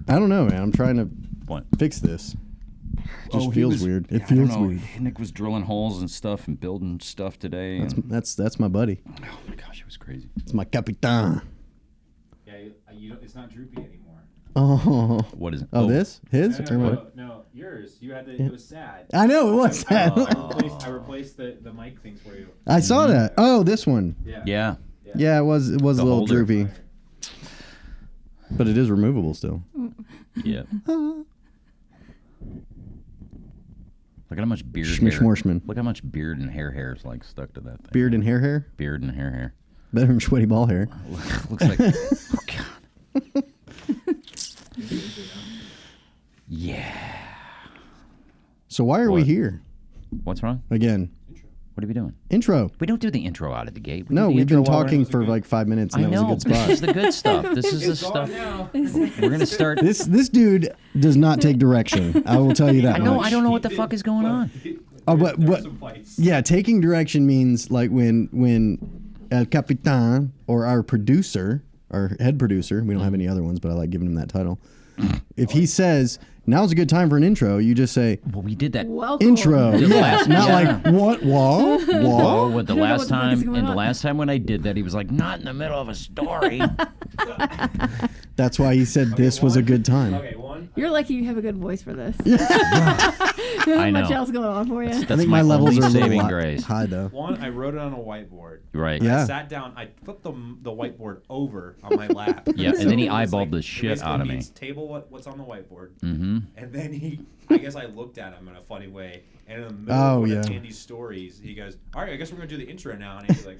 I don't know, man. I'm trying to What? fix this. It just feels weird. It feels weird. Nick was drilling holes and stuff and building stuff today. That's my buddy. Oh my gosh, it was crazy. It's my capitan. Yeah, it's not droopy anymore. Oh. What is it? Oh, this? His? No, yours. You had it was sad. I know, it was sad. I replaced the mic things for you. I saw that. Oh, this one. Yeah. Yeah, it was a little holder. droopy. But it is removable still. Yeah. Look at how much beard Schmishmorshman. Look how much beard and hair is like stuck to that thing. Beard and hair? Beard and hair. Better than sweaty ball hair. Looks like... Oh, God. Yeah. So why are we here? What's wrong? Again. What are we doing? Intro. We don't do the intro out of the gate. No, we've been talking for like 5 minutes, and I know. that was a good spot. This is the good stuff. This is the stuff. We're going to start... This dude does not take direction. I will tell you that I know. much. I don't know what the fuck is going on. Oh, but yeah, taking direction means like when El Capitan or our producer, our head producer, we don't have any other ones, but I like giving him that title. If he says, now's a good time for an intro, you just say, well, we did that. Intro. Yeah, not like, what? Oh, with the last time, and the last time when I did that, he was like, not in the middle of a story. That's why he said this was a good time. Okay, one. You're lucky you have a good voice for this. I know. Much else going on for you. I think my levels are a little saving grace. high, though. One, I wrote it on a whiteboard. Right. Yeah. I sat down, I flipped the whiteboard over on my lap. Yeah, and then he eyeballed the it shit basically out of me. means Table what's on the whiteboard. Mm-hmm. And then I guess I looked at him in a funny way. And in the middle of one of Andy's stories, he goes, all right, I guess we're going to do the intro now. And he's like,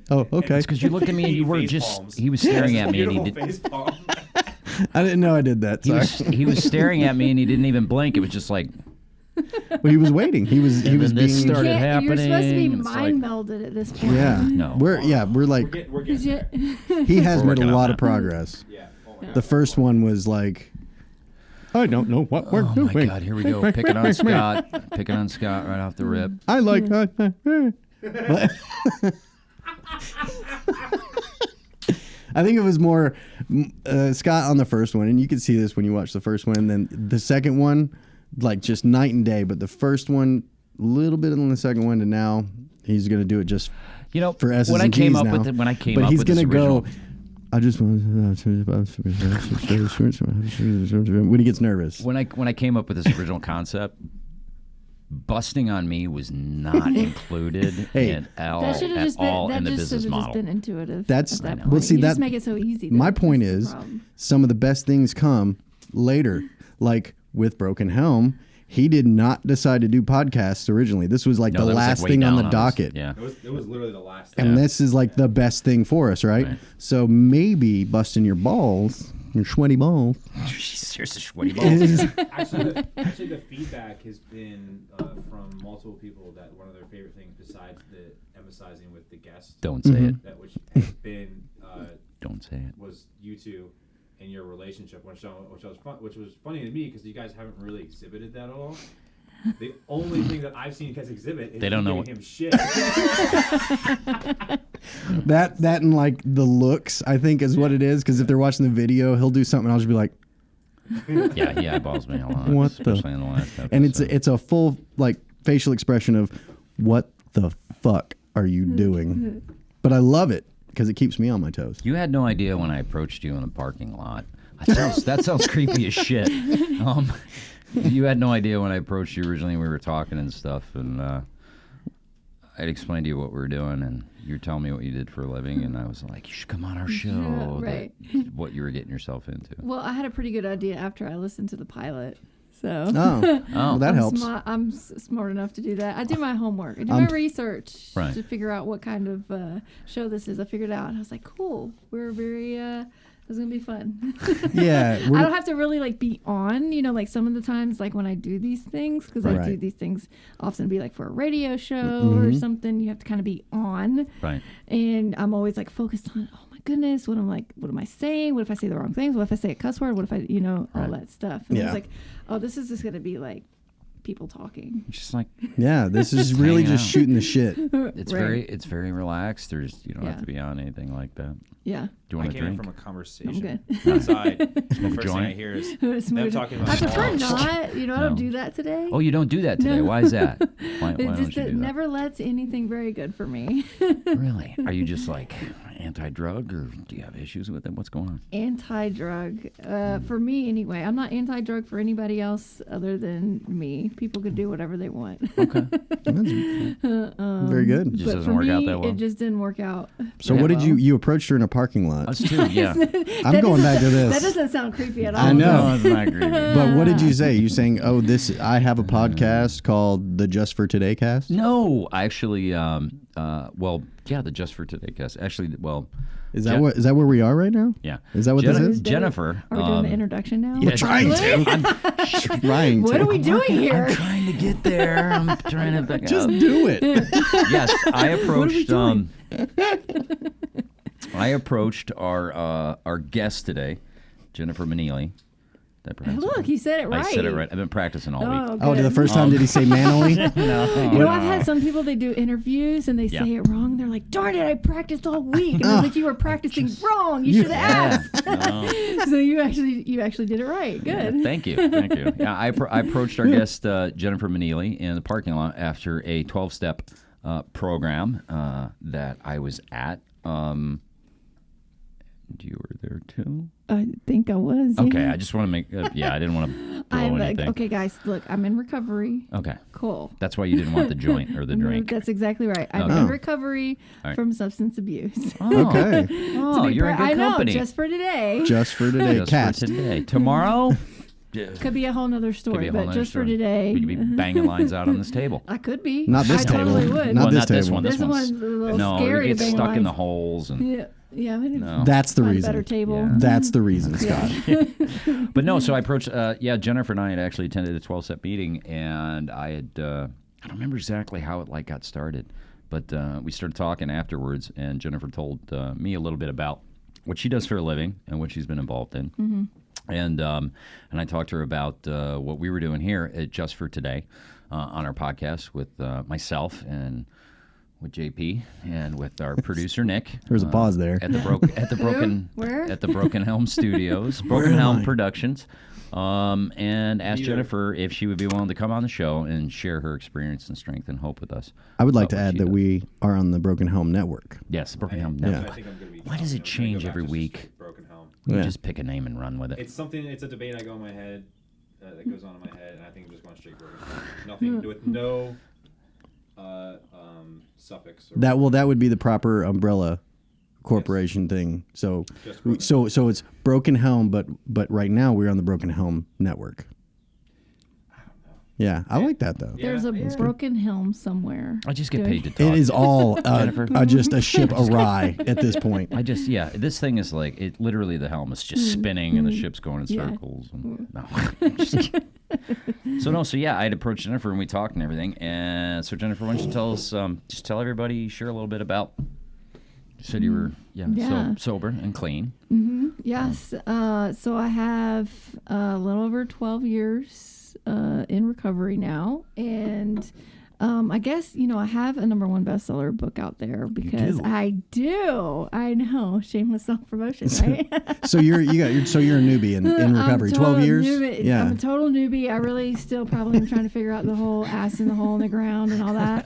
oh, okay. It's because you looked at me and you were just, he was staring at me and he did. Facepalm. I didn't know I did that. Sorry. He was staring at me and he didn't even blink. It was just like. Well, he was waiting. He was being. This started happening. You're supposed to be It's mind melded at this point. Yeah. No. We're like. We're getting there. He has We're made a working on lot that. of progress. Yeah. The first one was like, I don't know what we're doing. Oh my God! Here we go. Picking on Scott. Picking on Scott right off the rip. I like. I think it was more Scott on the first one, and you can see this when you watch the first one. And then the second one, like just night and day. But the first one, a little bit on the second one, and now he's going to do it just for S's when I and came G's up now. with it, when I came but up he's with gonna this original, go. I just want when he gets nervous. when I came up with this original concept, busting on me was not included at all in the business model. Just been intuitive. That's at that well, point. see You that. just make it so easy. My though. point That's the is, problem. some of the best things come later. Like with Broken Helm, he did not decide to do podcasts originally. This was like the last thing on the docket. Yeah. It was literally the last thing. And this is like the best thing for us, right? So maybe busting your balls, your sweaty balls. Seriously, sweaty balls. Actually, the feedback has been from multiple people that one of their favorite things, besides the emphasizing with the guests, Don't say it. that which has been Don't say it. was you two and your relationship, which was funny to me because you guys haven't really exhibited that at all. The only thing that I've seen you guys exhibit is They don't know giving him shit. That and like the looks, I think, is what it is. Because if they're watching the video, he'll do something, and I'll just be like, Yeah, he eyeballs me a lot. What the- especially in the last episode. and it's a full like facial expression of what the fuck are you doing? But I love it because it keeps me on my toes. You had no idea when I approached you in the parking lot. That sounds creepy as shit. You had no idea when I approached you originally. We were talking and stuff, and I'd explained to you what we were doing, and you were telling me what you did for a living, and I was like, you should come on our show. Yeah, right. What you were getting yourself into. Well, I had a pretty good idea after I listened to the pilot. So Well, that helps. I'm smart enough to do that. I do my homework. I do my research Right. to figure out what kind of show this is. I figured it out, and I was like, cool. We're very. It's gonna be fun. Yeah, I don't have to really like be on. Like some of the times, like when I do these things, because I do these things often be like for a radio show or something. You have to kind of be on. Right. And I'm always like focused on. Oh my goodness, what am I saying? What if I say the wrong things? What if I say a cuss word? What if I, all that stuff? And it's like, oh, this is just gonna be like people talking. Just like Yeah, this is really just shooting the shit. it's very relaxed. You don't have to be on anything like that. Yeah. Do you I want a came in drink? from a conversation I'm good. outside. The first thing joint? I hear is Smooth. them talking about I prefer balls. not. You know, I don't No. do that today. Oh, you don't do that today. No. Why is that? Why It don't just you do that? never lets anything very good for me. Really? Are you just like anti-drug, or do you have issues with it? What's going on? Anti-drug, for me anyway. I'm not anti-drug for anybody else other than me. People could do whatever they want. Okay. Very good. Just But doesn't for work me, out that well. it just didn't work out. So very what did well. you approached her in a parking lot? Us too. Yeah. I'm going back to That this. doesn't sound creepy at all. I know. No, it's not creepy. But what did you say? You saying, "Oh, I have a podcast called the Just for Today Cast"? No, actually, well, yeah, the Just for Today cast. Actually, well, Is that where we are right now? yeah. Is that what this is? Jennifer. Are we doing the introduction now? Yeah, Trying to. Trying What to. are we doing here? I'm trying to get there. I'm trying to back Just out. do it. Yes, I approached. doing? I approached our guest today, Jenifer Maneely. Did I pronounce it Look, right? you said it right. I said it right. I've been practicing all week. Oh, good. the first time did he say Maneely? You know, I've had some people, they do interviews and they Yeah. say it wrong. They're like, darn it, I practiced all week. And I was like, you were practicing wrong. You should have asked. No. So you actually did it right. Good. Thank you. Yeah, I approached our guest, Jenifer Maneely, in the parking lot after a 12-step program that I was at. You were there too? I think I was. Okay, yeah. I just want to make. I didn't want to blow anything. Okay, guys, look, I'm in recovery. Okay, Cool. that's why you didn't want the joint or the No, drink. That's exactly right. I'm Okay. in recovery All right. from substance abuse. Oh. Okay. Oh, you're in good I know, company. just for today. Just for today Just cast. for today. Tomorrow, Could be a whole nother could story, be a but whole nother just story. for today. We could be banging lines out on this table. I could be. Not this I table. Totally would. Not Well, this not this table. one. This one's one's a little no, scary we to get bang stuck in the lines. holes and Yeah. We need no. That's the find a reason. better table. Yeah. That's the reason, Scott. But no, so I approached. Jennifer and I had actually attended a 12-step meeting, and I had. I don't remember exactly how it got started, but we started talking afterwards, and Jennifer told me a little bit about what she does for a living and what she's been involved in. Mm-hmm. And I talked to her about what we were doing here at Just for Today on our podcast with myself and with JP and with our producer Nick. There's a pause there. At the Where? at the Broken Helm Studios, Broken Helm Productions, and asked Jennifer if she would be willing to come on the show and share her experience and strength and hope with us. I would like to about what add she that does. we are on the Broken Helm Network. Yes, Broken Helm. Yeah. Network. I think I'm gonna be Why does it I'm gonna go change back every to week? Broken Helm. You Yeah. just pick a name and run with it. It's something. It's a debate I go in my head that goes on in my head, and I think I'm just going straight Broken Helm. Nothing with no suffix. Or That would be the proper umbrella corporation thing. So Just Broken so it's Broken Helm, but right now we're on the Broken Helm Network. Yeah, I like that though. There's a broken helm somewhere. I just get doing- paid to talk. It is all Jennifer? just a ship awry at this point. I just this thing is like it. Literally, the helm is just spinning and the ship's going in Yeah. circles. And, no, I'm just kidding. So I had approached Jennifer and we talked and everything. And so Jennifer, why don't you tell us? Just tell everybody, share a little bit about. You said you were Yeah. sober and clean. Yes. So I have a little over 12 years in recovery now. And I guess, I have a #1 bestseller book out there because do? I do. I know. Shameless self-promotion, right? So you're a newbie in recovery. I'm 12 total years. newbie. Yeah. I'm a total newbie. I really still probably am trying to figure out the whole ass in the hole in the ground and all that.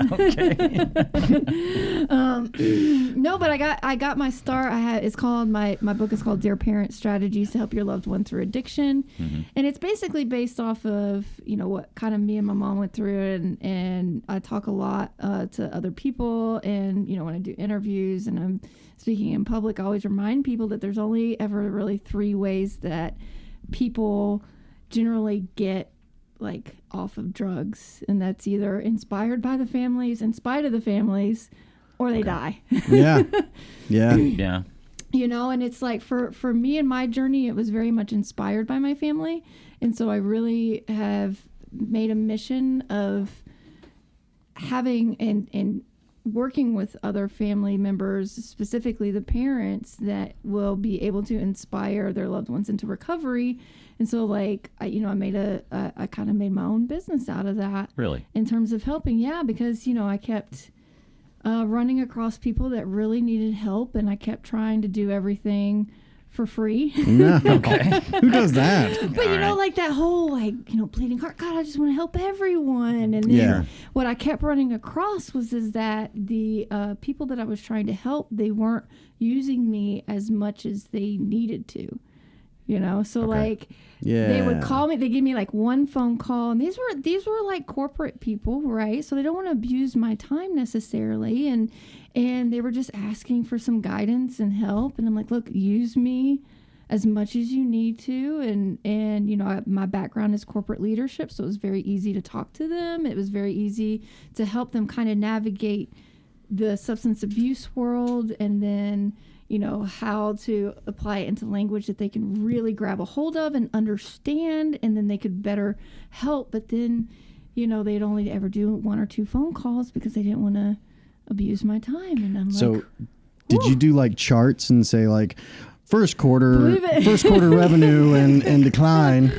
No, but I got my start. It's called my book is called Dear Parent: Strategies to Help Your Loved One Through Addiction, and it's basically based off of what kind of me and my mom went through, and I talk a lot to other people, and when I do interviews and I'm speaking in public, I always remind people that there's only ever really 3 ways that people generally get off of drugs, and that's either inspired by the families, in spite of the families, or they die. Yeah. Yeah. Yeah. And it's like for me and my journey, it was very much inspired by my family, and so I really have made a mission of having and working with other family members, specifically the parents, that will be able to inspire their loved ones into recovery. And so I kind of made my own business out of that. Really? In terms of helping. Yeah. Because, I kept running across people that really needed help, and I kept trying to do everything for free. No. Okay. Who does that? But you know, like that whole bleeding heart. God, I just want to help everyone. And then Yeah. what I kept running across is that the people that I was trying to help, they weren't using me as much as they needed to. You know, so like Yeah. they would call me. They give me like one phone call, and these were like corporate people, right? So they don't want to abuse my time necessarily, and they were just asking for some guidance and help. And I'm like, look, use me as much as you need to, and you know, my background is corporate leadership, so it was very easy to talk to them. It was very easy to help them kind of navigate the substance abuse world, and then, you know, how to apply it into language that they can really grab a hold of and understand, and then they could better help. But then, you know, they'd only ever do 1 or 2 phone calls because they didn't want to abuse my time. And I'm So, like, did you do like charts and say like first quarter Believe it. revenue and decline?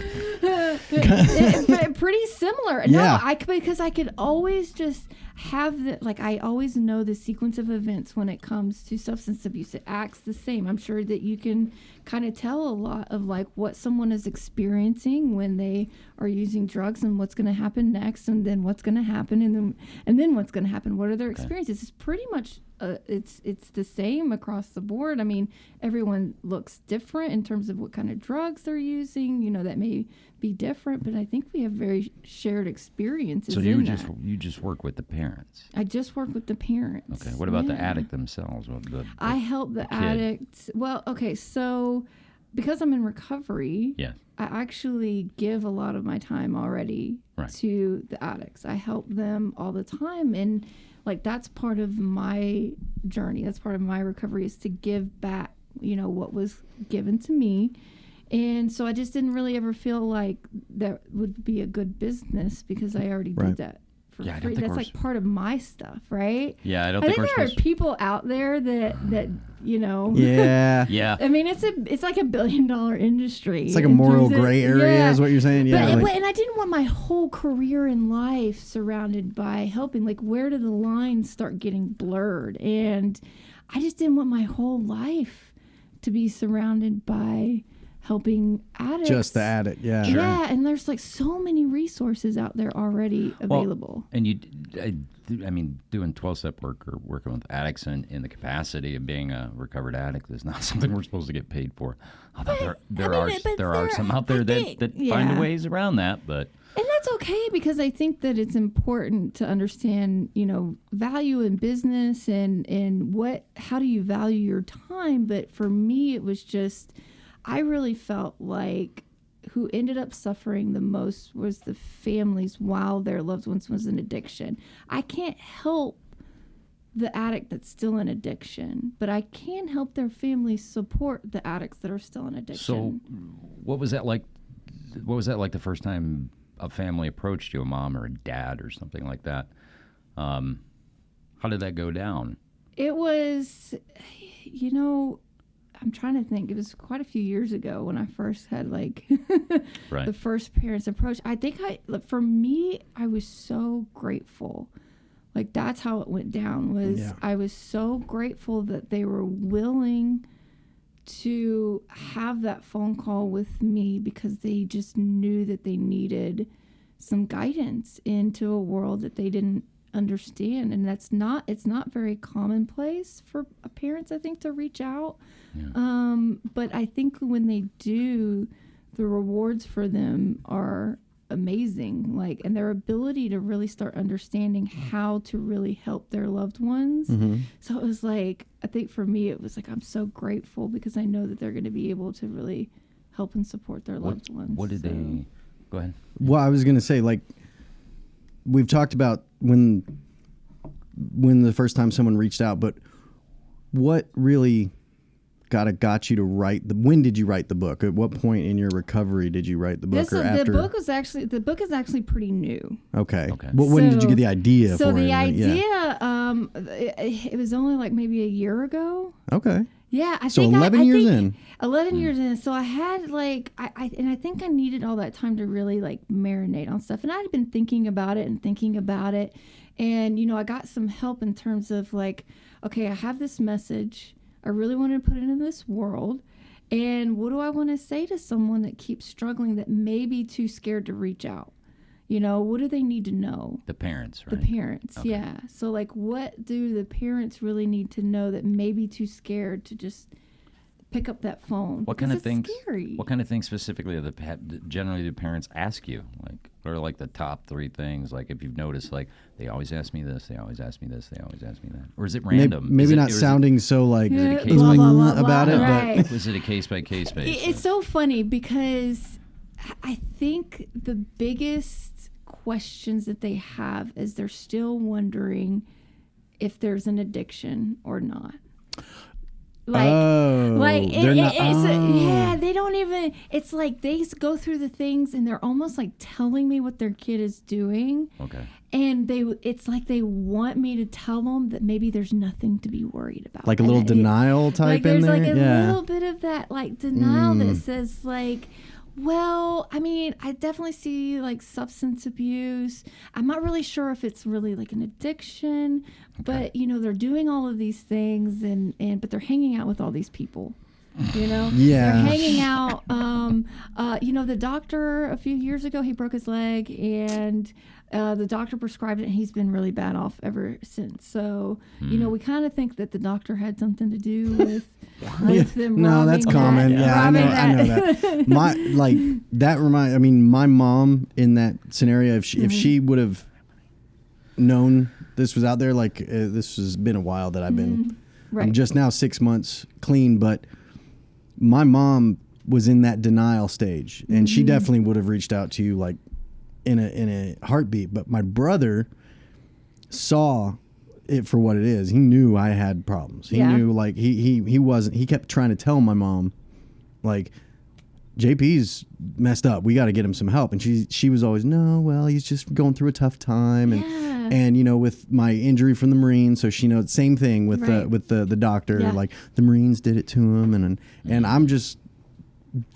pretty similar. Yeah. No, because I could always just have I always know the sequence of events when it comes to substance abuse. It acts the same. I'm sure that you can kind of tell a lot of like what someone is experiencing when they are using drugs, and what's going to happen next, and then what's going to happen, and then what's going to happen. What are their experiences? It's pretty much it's the same across the board. I mean, everyone looks different in terms of what kind of drugs they're using. You know, that may be different, but I think we have very shared experiences. So in you just work with the parents. I just work with the parents. Okay. What about the Yeah. addict themselves? I help the kid? addict. Well, okay, so because I'm in recovery, Yes. I actually give a lot of my time already Right. to the addicts. I help them all the time, and like that's part of my journey. That's part of my recovery, is to give back, you know, what was given to me. And so I just didn't really ever feel like that would be a good business, because I already Right. did that for Yeah, I don't free. think That's we're like part of my stuff, right? Yeah, I don't I think think we're there are supposed. people out there that you know. Yeah. Yeah. I mean, it's like $1 billion industry. It's like a in moral terms of- gray area yeah. is what you're saying. Yeah. But, like- and I didn't want my whole career in life surrounded by helping. Like, where do the lines start getting blurred? And I just didn't want my whole life to be surrounded by helping addicts. just the addict. Yeah. Yeah, and there's like so many resources out there already available. And I mean, doing 12-step work or working with addicts in the capacity of being a recovered addict is not something we're supposed to get paid for. Although there are some out there that find ways around that, but. And that's okay, because I think that it's important to understand, you know, value in business and how do you value your time. But for me, it was just, I really felt like who ended up suffering the most was the families while their loved ones was in addiction. I can't help the addict that's still in addiction, but I can help their families support the addicts that are still in addiction. So what was that like? What was that like the first time a family approached you, a mom or a dad or something like that? How did that go down? It was, you know, I'm trying to think. It was quite a few years ago when I first had like Right. the first parents approach. I think for me, I was so grateful. Like that's how it went down. I was so grateful that they were willing to have that phone call with me, because they just knew that they needed some guidance into a world that they didn't understand. And it's not very commonplace for parents, I think, to reach out. Yeah. But I think when they do, the rewards for them are amazing. Like, and their ability to really start understanding how to really help their loved ones. Mm-hmm. So it was like, I think for me, it was like, I'm so grateful, because I know that they're going to be able to really help and support their loved ones. What did they? Go ahead. Well, I was going to say, like, we've talked about when the first time someone reached out, but what really got you to write when did you write the book? At what point in your recovery did you write the book? The book is actually pretty new. Okay. Okay. Well, when did you get the idea for So it? the Yeah. idea, it was only like maybe a year ago. Okay. Yeah, I So think 11 years in. 11 years in. So I had like I think I needed all that time to really like marinate on stuff. And I had been thinking about it, And, I got some help in terms of like, okay, I have this message. I really want to put it in this world. And what do I want to say to someone that keeps struggling, that may be too scared to reach out? What do they need to know? The parents, right? The parents, Okay. yeah. So, like, what do the parents really need to know that may be too scared to just pick up that phone? What kind of things? Scary. What kind of things specifically generally do parents ask you? Like, what are like the top 3 things? Like, if you've noticed, like they always ask me this, they always ask me this, they always ask me that, or is it random? Maybe not or is sounding so like is it a case Blah, by blah, blah, blah, about it, right. but Was it a case by case basis? It's so funny because I think the biggest questions that they have is they're still wondering if there's an addiction or not. Like, they're not. yeah, they don't even. It's like they go through the things and they're almost like telling me what their kid is doing, Okay. and it's like they want me to tell them that maybe there's nothing to be worried about. Like a little And denial type like in there's there. like a Yeah. little bit of that like denial that says like, well, I mean, I definitely see like substance abuse. I'm not really sure if it's really like an addiction, but they're doing all of these things and but they're hanging out with all these people. Yeah. They're hanging out. The doctor a few years ago, he broke his leg, and the doctor prescribed it, and he's been really bad off ever since. So, we kind of think that the doctor had something to do with them. No, that's common. Yeah, I know that. My mom in that scenario, if she would have known this was out there, like this has been a while that I've been. Right. I'm just now 6 months clean, but my mom was in that denial stage, and she definitely would have reached out to you like in a heartbeat. But my brother saw it for what it is. He knew I had problems. He knew like he wasn't. He kept trying to tell my mom, like, JP's messed up. We got to get him some help. And she was always, no, well, he's just going through a tough time. And with my injury from the Marines, so she knows same thing with the doctor. Yeah. Like the Marines did it to him, and I'm just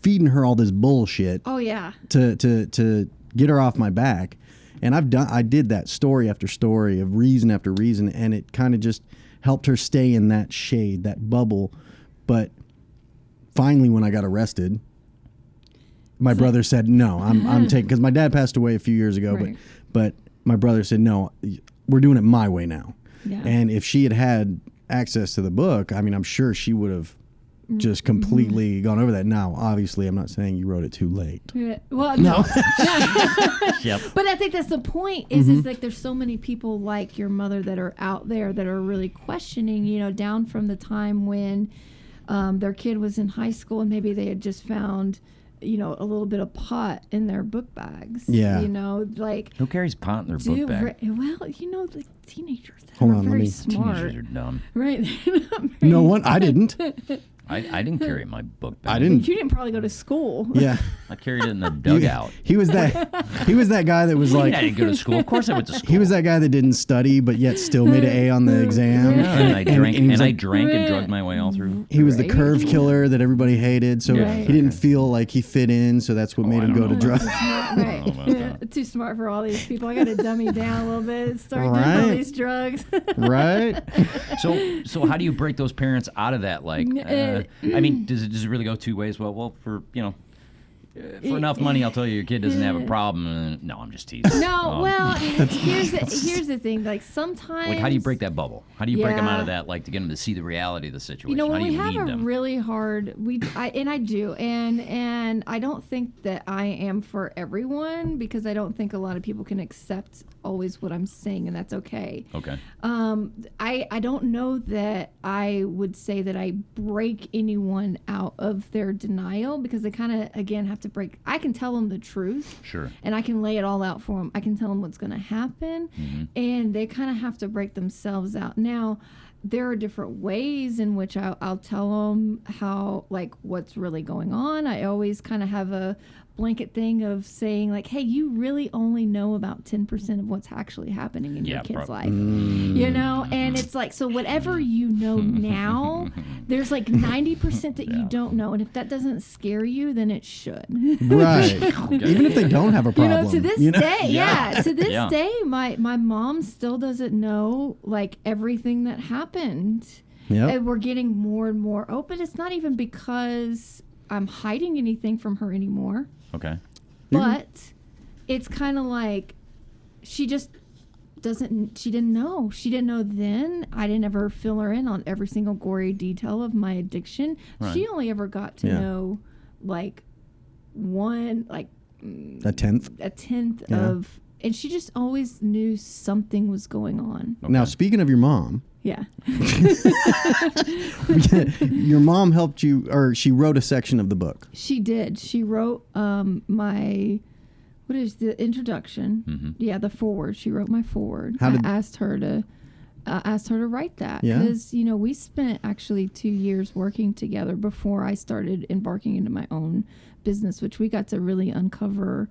feeding her all this bullshit. Oh yeah. To get her off my back. And I did that story after story of reason after reason, and it kind of just helped her stay in that shade, that bubble. But finally, when I got arrested, my brother said, no, I'm taking, because my dad passed away a few years ago, Right. but my brother said, no, we're doing it my way now. Yeah. And if she had access to the book, I mean, I'm sure she would have just completely gone over that. Now, obviously, I'm not saying you wrote it too late. Yeah. Well, no. Yep. But I think that's the point is like there's so many people like your mother that are out there that are really questioning, down from the time when their kid was in high school and maybe they had just found, a little bit of pot in their book bags. Yeah. Like. Who carries pot in their book bag? Well, the teenagers that Hold are on, let very me- smart. Teenagers are dumb. Right. No one, I didn't. I didn't carry my book bag. I didn't. You didn't probably go to school. Yeah. I carried it in the dugout. He was that guy that was I like, didn't go to school. Of course I went to school. he was that guy that didn't study but yet still made an A on the exam. Yeah, and I drank he was and I like- drank and drugged my way all through. He was the Right. curve killer that everybody hated, so Right. he didn't feel like he fit in, so that's what made I him don't go to know. drugs. Right. I don't know about that. Too smart for all these people. I got to dummy down a little bit. Start doing all Right. these drugs. Right? So how do you break those parents out of that? Like, I mean, does it really go two ways? Well, for for enough money, I'll tell you your kid doesn't have a problem. And, no, I'm just teasing. No, well, here's the thing. Like sometimes, Like, how do you break that bubble? How do you break them out of Yeah. that? Like, to get them to see the reality of the situation. when how do we you have lead a them? really hard, I do, and I don't think that I am for everyone because I don't think a lot of people can accept always what I'm saying, and that's okay. Okay. I don't know that I would say that I break anyone out of their denial because they kind of, again, have to break. I can tell them the truth. Sure. And I can lay it all out for them. I can tell them what's going to happen. And they kind of have to break themselves out. Now, there are different ways in which I'll tell them how, like, what's really going on. I always kind of have a blanket thing of saying like, hey, you really only know about 10% of what's actually happening in your kid's life, you know? And it's like, so whatever you know now, there's like 90% that you don't know. And if that doesn't scare you, then it should. Right. Even if they don't have a problem. To this day, to this day, my mom still doesn't know like everything that happened. Yep. And we're getting more and more open. It's not even because I'm hiding anything from her anymore. Okay. But it's kind of like she just she didn't know. She didn't know then. I didn't ever fill her in on every single gory detail of my addiction. Right. She only ever got to know like a tenth of, and she just always knew something was going on. Okay. Now, speaking of your mom, Yeah. your mom helped you, or she wrote a section of the book. She did. She wrote what is the introduction? Mm-hmm. Yeah, the foreword. She wrote my foreword. How did- I asked her to write that Yeah. because we spent actually 2 years working together before I started embarking into my own business, which we got to really uncover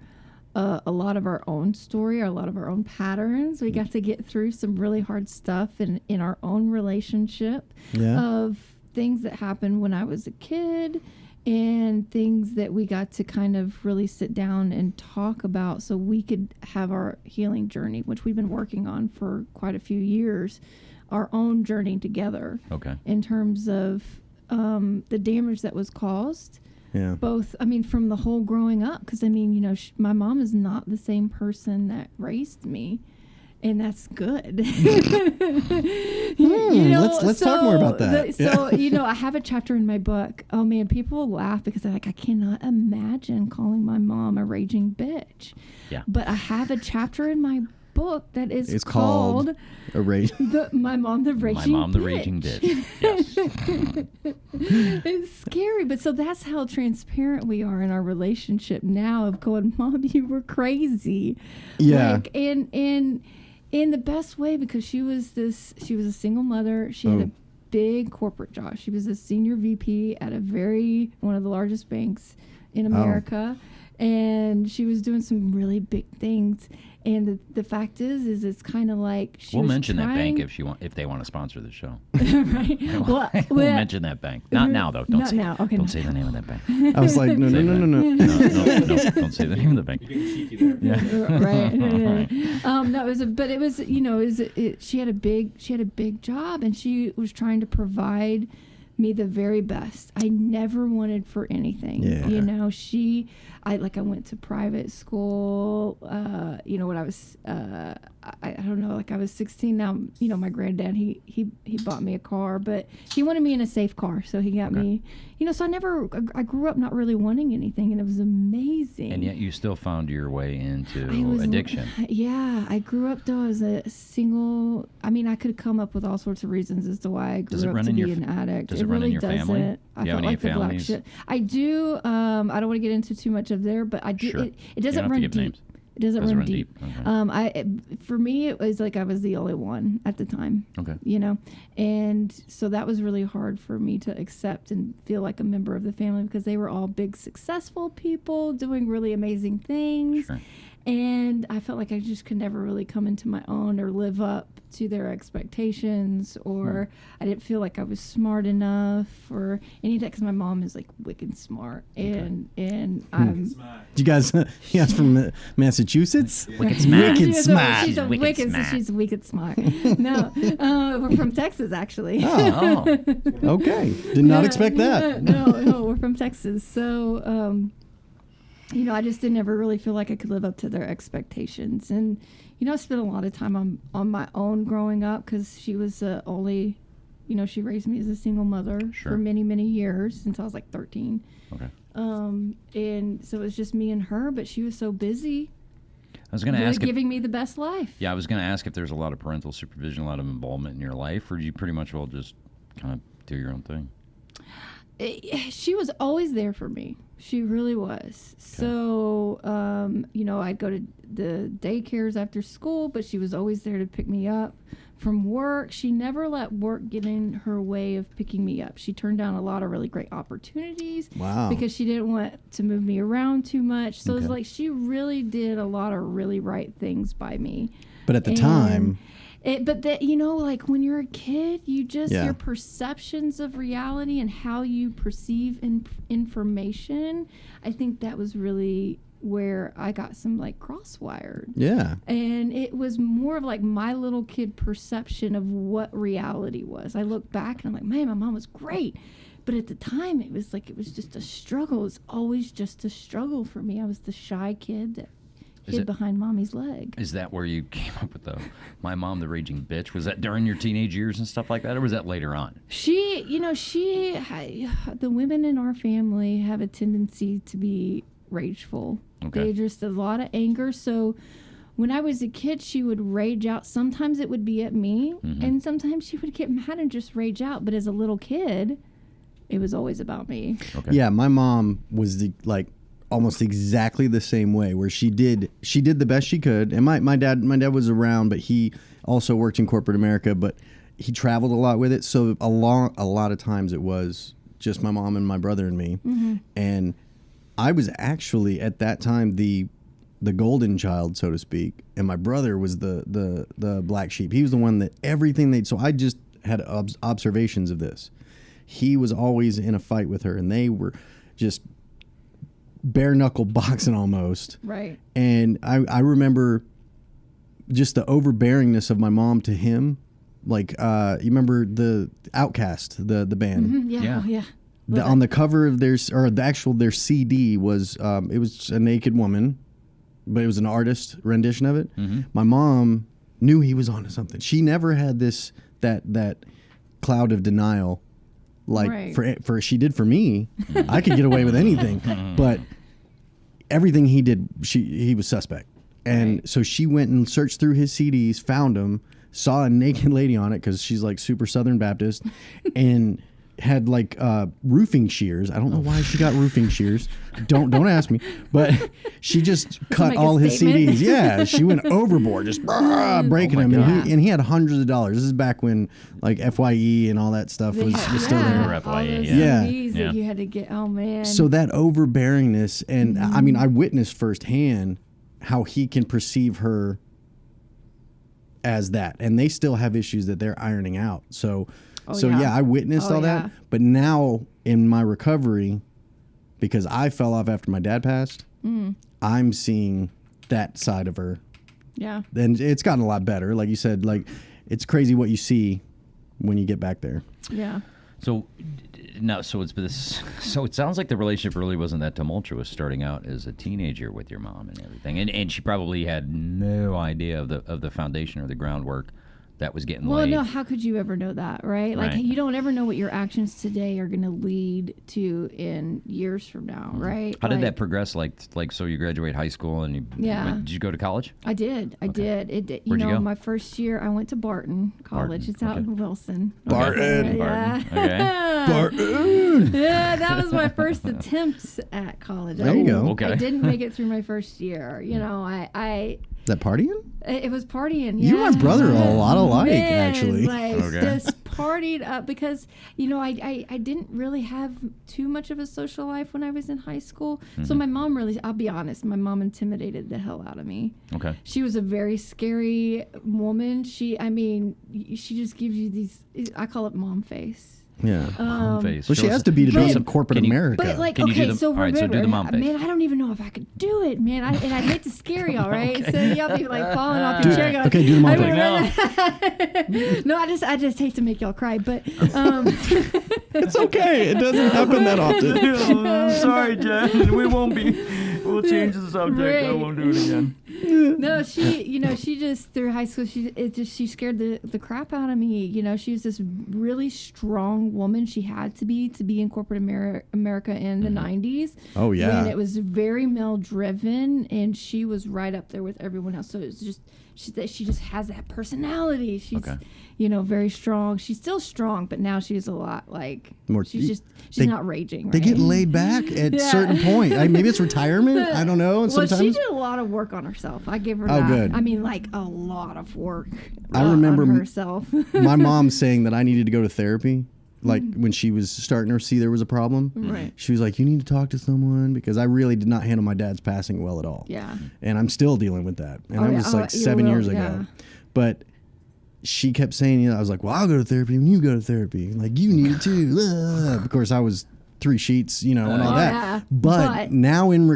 a lot of our own story, a lot of our own patterns. We got to get through some really hard stuff in our own relationship of things that happened when I was a kid and things that we got to kind of really sit down and talk about so we could have our healing journey, which we've been working on for quite a few years, our own journey together. Okay. In terms of the damage that was caused. Yeah. Both, from the whole growing up, because my mom is not the same person that raised me, and that's good. Let's talk more about that. I have a chapter in my book. Oh man, people will laugh because they're like, I cannot imagine calling my mom a raging bitch. Yeah. But I have a chapter in my book that is It's called a rage. My Mom the Raging Bitch. My Mom the Raging Bitch. Yes. It's scary, but so that's how transparent we are in our relationship now of going, Mom, you were crazy. Yeah. Like, and in the best way, because she was a single mother. She had a big corporate job. She was a senior VP at one of the largest banks in America. And she was doing some really big things. And the fact is it's kind of like we'll mention that bank if they want to sponsor the show. Right. We'll mention that bank. Not now though. Don't not say now. Okay, don't no. say the name of that bank. I was like, no. No, don't say the name of the bank. You're getting cheeky there. Yeah. Right. She had a big job, and she was trying to provide me the very best. I never wanted for anything. Yeah. I went to private school, when I was, I don't know, like I was 16 now, my granddad, he bought me a car, but he wanted me in a safe car. So he got me, so I grew up not really wanting anything, and it was amazing. And yet you still found your way into addiction. Yeah. I grew up though as a single, I could come up with all sorts of reasons as to why I grew up to be an addict. Does it run in your family? I felt like the black shit. I do. I don't want to get into too much of there, but I do. Sure. It doesn't run deep. Names. It doesn't run deep. Okay. For me, it was like I was the only one at the time. Okay. And so that was really hard for me to accept and feel like a member of the family because they were all big, successful people doing really amazing things. Sure. And I felt like I just could never really come into my own or live up to their expectations, or I didn't feel like I was smart enough or any of that because my mom is like wicked smart. And I'm... You guys from Massachusetts? Wicked smart. Wicked smart. She's wicked smart. No, we're from Texas, actually. Oh. Okay. Did not expect that. No, we're from Texas. So, I just didn't ever really feel like I could live up to their expectations. And, I spent a lot of time on my own growing up because she was only, she raised me as a single mother for many, many years since I was like 13. Okay. And so it was just me and her, but she was so busy. I was going to ask giving me the best life. Yeah, I was going to ask if there's a lot of parental supervision, a lot of involvement in your life, or do you pretty much well just kind of do your own thing? She was always there for me. She really was. Okay. So, I'd go to the daycares after school, but she was always there to pick me up from work. She never let work get in her way of picking me up. She turned down a lot of really great opportunities. Wow. Because she didn't want to move me around too much. So it's like she really did a lot of really right things by me. But at the time, but that, you know, like when you're a kid, you just, Yeah. your perceptions of reality and how you perceive information, I think that was really where I got some like cross-wired. yeah. And it was more of like my little kid perception of what reality was. I look back and I'm like, man, my mom was great. But at the time, it was just a struggle. It was always just a struggle for me. I was the shy kid that hid behind mommy's leg. Is that where you came up with my mom, the raging bitch? Was that during your teenage years and stuff like that, or was that later on? The women in our family have a tendency to be rageful. Okay. They just a lot of anger. So when I was a kid, she would rage out. Sometimes it would be at me, and sometimes she would get mad and just rage out. But as a little kid, it was always about me. Okay. Yeah, my mom was almost exactly the same way, where she did the best she could. And my dad was around, but he also worked in corporate America, but he traveled a lot with it. So a lot of times it was just my mom and my brother and me. And I was actually at that time the golden child, so to speak, and my brother was the black sheep. He was the one that so I just had observations of this. He was always in a fight with her, and they were just bare knuckle boxing almost. Right. And I remember just the overbearingness of my mom to him. Like, you remember the Outcast, the band? Yeah. Yeah. Oh, yeah. On the cover of their CD was, it was a naked woman, but it was an artist rendition of it. My mom knew he was onto something. She never had that cloud of denial like for she did for me. I could get away with anything, but everything he did, he was suspect. And so she went and searched through his CDs, found him, saw a naked lady on it because she's like super Southern Baptist, and had like roofing shears. I don't know why she got roofing shears. Don't ask me. But she just cut all his CDs. Yeah, she went overboard, just breaking them. And he had hundreds of dollars. This is back when like FYE and all that stuff was still there. FYE, yeah. CDs that you had to get. Oh man. So that overbearingness, and I mean, I witnessed firsthand how he can perceive her as that, and they still have issues that they're ironing out. So I witnessed all that. But now in my recovery, because I fell off after my dad passed, I'm seeing that side of her. Yeah. And it's gotten a lot better. Like you said, like it's crazy what you see when you get back there. Yeah. So it sounds like the relationship really wasn't that tumultuous starting out as a teenager with your mom and everything. And she probably had no idea of the foundation or the groundwork that was getting laid. Well, no, how could you ever know that, right? Like, you don't ever know what your actions today are going to lead to in years from now, right? How did that progress? Like, so you graduate high school and did you go to college? I did. You know, my first year I went to Barton College. It's out in Wilson. Barton. Yeah. Okay. Barton. Yeah, that was my first attempt at college. There you go. Okay. I didn't make it through my first year. You know, Is that partying? It was partying. Yeah. You and my brother are a lot alike, Man, actually. Like, just partied up because, you know, I didn't really have too much of a social life when I was in high school. So my mom I'll be honest, my mom intimidated the hell out of me. Okay. She was a very scary woman. She just gives you these, I call it mom face. Yeah. Face. Well, she has to be in corporate America. But like, Can you do okay, the- so all right, remember, so do the mom face. man, I don't even know if I could do it, man. And I hate to scare y'all, right? So y'all be like falling off your chair. Going, okay, do the mom face. No, I just hate to make y'all cry, but It's okay. It doesn't happen that often. I'm sorry, Jen. We'll change the subject. I won't do it again. No, she just through high school, she scared the crap out of me. You know, she was this really strong woman. She had to be in corporate America in the 90s. Oh yeah. When it was very male driven, and she was right up there with everyone else. So it's just she just has that personality. She's very strong. She's still strong, but now she's a lot like More. she's not raging. Right? They get laid back at certain point. Maybe it's retirement. I don't know. Well, Sometimes. she did a lot of work on herself. I give her Oh, that. good. I mean, like a lot of work. I remember on herself. my mom saying that I needed to go to therapy. Like when she was starting to see there was a problem, Right. she was like, "You need to talk to someone," because I really did not handle my dad's passing well at all. Yeah. And I'm still dealing with that. And Oh, that yeah. was Oh, like you 7 will, years yeah. ago. But she kept saying, I was like, "Well, I'll go to therapy when you go to therapy. Like, you need it too." Of course, I was 3 sheets, and all Oh, that. yeah. But now in my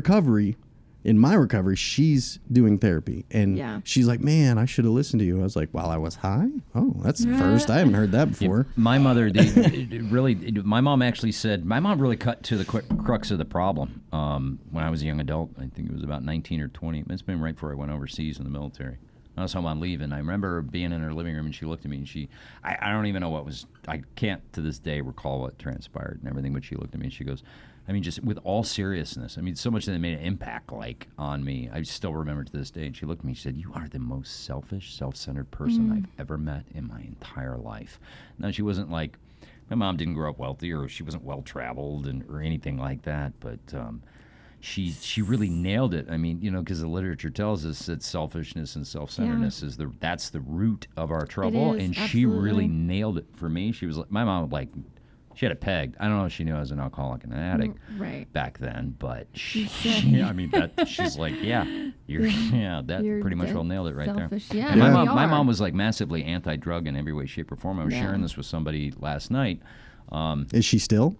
recovery, she's doing therapy. And Yeah. she's like, "Man, I should have listened to you." I was like, "While I was high?" Oh, that's the first. I haven't heard that before. My mother, my mom actually said, my mom really cut to the crux of the problem when I was a young adult. I think it was about 19 or 20. It's been right before I went overseas in the military. I was home on leave, and I remember being in her living room, and she looked at me, and I don't even know what was, I can't to this day recall what transpired and everything, but she looked at me, and she goes, I mean, just with all seriousness, I mean, so much that it made an impact, like, on me. I still remember to this day, and she looked at me, and she said, "You are the most selfish, self-centered person I've ever met in my entire life." Now, she wasn't like, my mom didn't grow up wealthy, or she wasn't well-traveled or anything like that, but she really nailed it. I mean, because the literature tells us that selfishness and self-centeredness that's the root of our trouble, is, and she really absolutely. nailed it for me. She was like, my mom, like, she had it pegged. I don't know if she knew I was an alcoholic and an addict Right. back then, but she's like, you're pretty much well nailed it right selfish. there. Yeah, And we my are. mom was like massively anti-drug in every way, shape, or form. I was Yeah. sharing this with somebody last night. Is she still?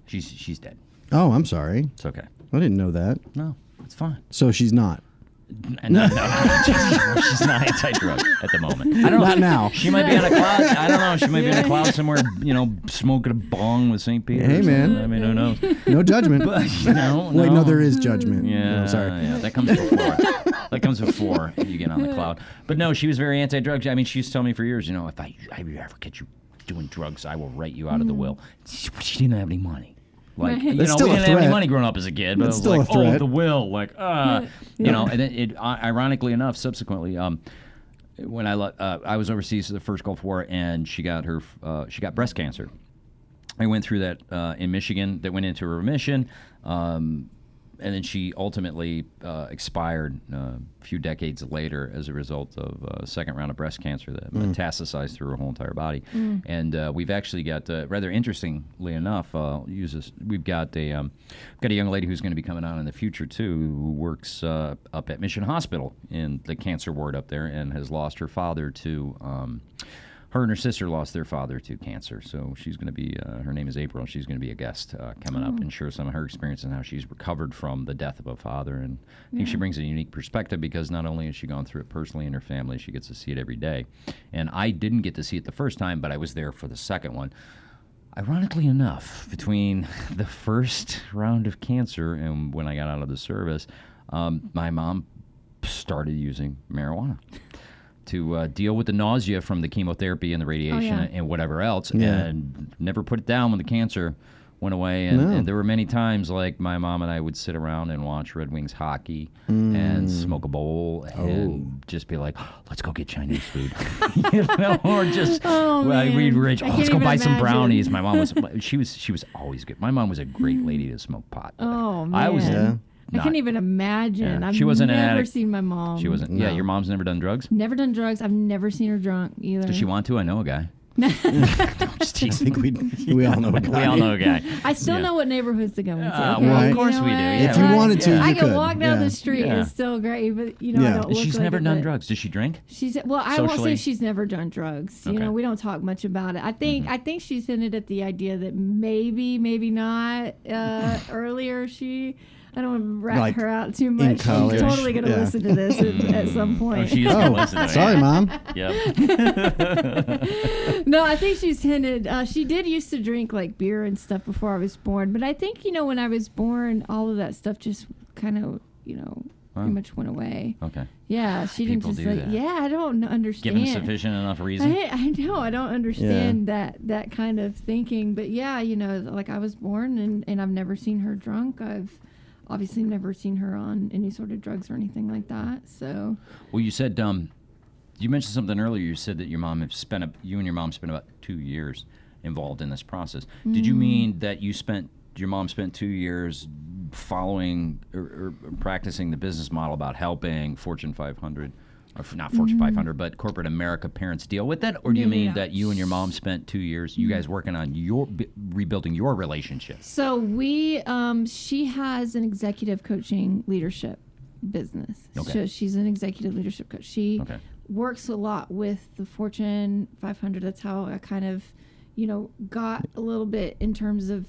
She's dead. Oh, I'm sorry. It's okay. I didn't know that. No, it's fine. So she's not. No, she's not anti-drug at the moment. I don't know. Not now. She might be on a cloud. I don't know. She might be on a cloud somewhere, smoking a bong with St. Peter. Hey, or man. something. I mean, who knows? No judgment. No, Wait, no, there is judgment. Yeah, No, sorry. Yeah, that comes before. That comes before you get on the cloud. But no, she was very anti-drug. I mean, she used to tell me for years, if I ever get you doing drugs, I will write you out of the will. She didn't have any money. Like, Right. we That's still didn't a have any threat. money growing up as a kid, but That's it was still like, a threat. the will, like, and then ironically enough, subsequently, when I was overseas for the first Gulf War, and she got breast cancer. I went through that in Michigan. That went into remission, and then she ultimately expired a few decades later as a result of a second round of breast cancer that metastasized through her whole entire body. And we've actually got, rather interestingly enough, we've got a young lady who's going to be coming on in the future too, who works up at Mission Hospital in the cancer ward up there, and has lost her father to. Her and her sister lost their father to cancer, so she's going to be, her name is April, and she's going to be a guest coming up and share some of her experience and how she's recovered from the death of a father. And I think she brings a unique perspective, because not only has she gone through it personally in her family, she gets to see it every day. And I didn't get to see it the first time, but I was there for the second one. Ironically enough, between the first round of cancer and when I got out of the service, my mom started using marijuana to deal with the nausea from the chemotherapy and the radiation and whatever else, and never put it down when the cancer went away. And there were many times, like, my mom and I would sit around and watch Red Wings hockey and smoke a bowl and just be like, let's go get Chinese food. Or just, we'd reach, let's go buy some brownies. My mom was, she was always good. My mom was a great lady to smoke pot. Oh, man. I was I can't even imagine. Yeah. I've She wasn't an never addict. seen my mom. She wasn't. Yeah, your mom's never done drugs? Never done drugs. I've never seen her drunk either. Does she want to? I know a guy. I think we all know a guy. We all know a guy. I still know what neighborhoods to go into. Okay? Well, Right. of course You know we do. what? Yeah, If you right. wanted to, Yeah. you I can could. walk down Yeah. the street. Yeah. It's still great, but I Yeah. don't look She's like never it, done but drugs. Does she drink? I won't Socially? say she's never done drugs. Okay. We don't talk much about it. I think she's hinted at the idea that maybe not. Earlier I don't want to rat Like her out too in much. college. She's totally going to Yeah. listen to this at some point. Oh, she is going to listen to it. Sorry, Mom. Yep. No, I think she's hinted. She did used to drink like beer and stuff before I was born, but I think when I was born, all of that stuff just kind of pretty much went away. Okay. Yeah, she didn't People just do like. that. Yeah, I don't understand. Given sufficient enough reason. I know I don't understand that kind of thinking, but yeah, like I was born and I've never seen her drunk. I've obviously never seen her on any sort of drugs or anything like that. So. Well, you said you mentioned something earlier. You said that you and your mom spent about 2 years involved in this process. Did you mean that you spent your mom spent 2 years following or practicing the business model about helping Fortune 500, or not Fortune 500, but corporate America parents deal with it? Or do you mean that you and your mom spent 2 years, you guys working on rebuilding your relationship? So she has an executive coaching leadership business. Okay. So she's an executive leadership coach. She Okay. works a lot with the Fortune 500. That's how I kind of, got a little bit in terms of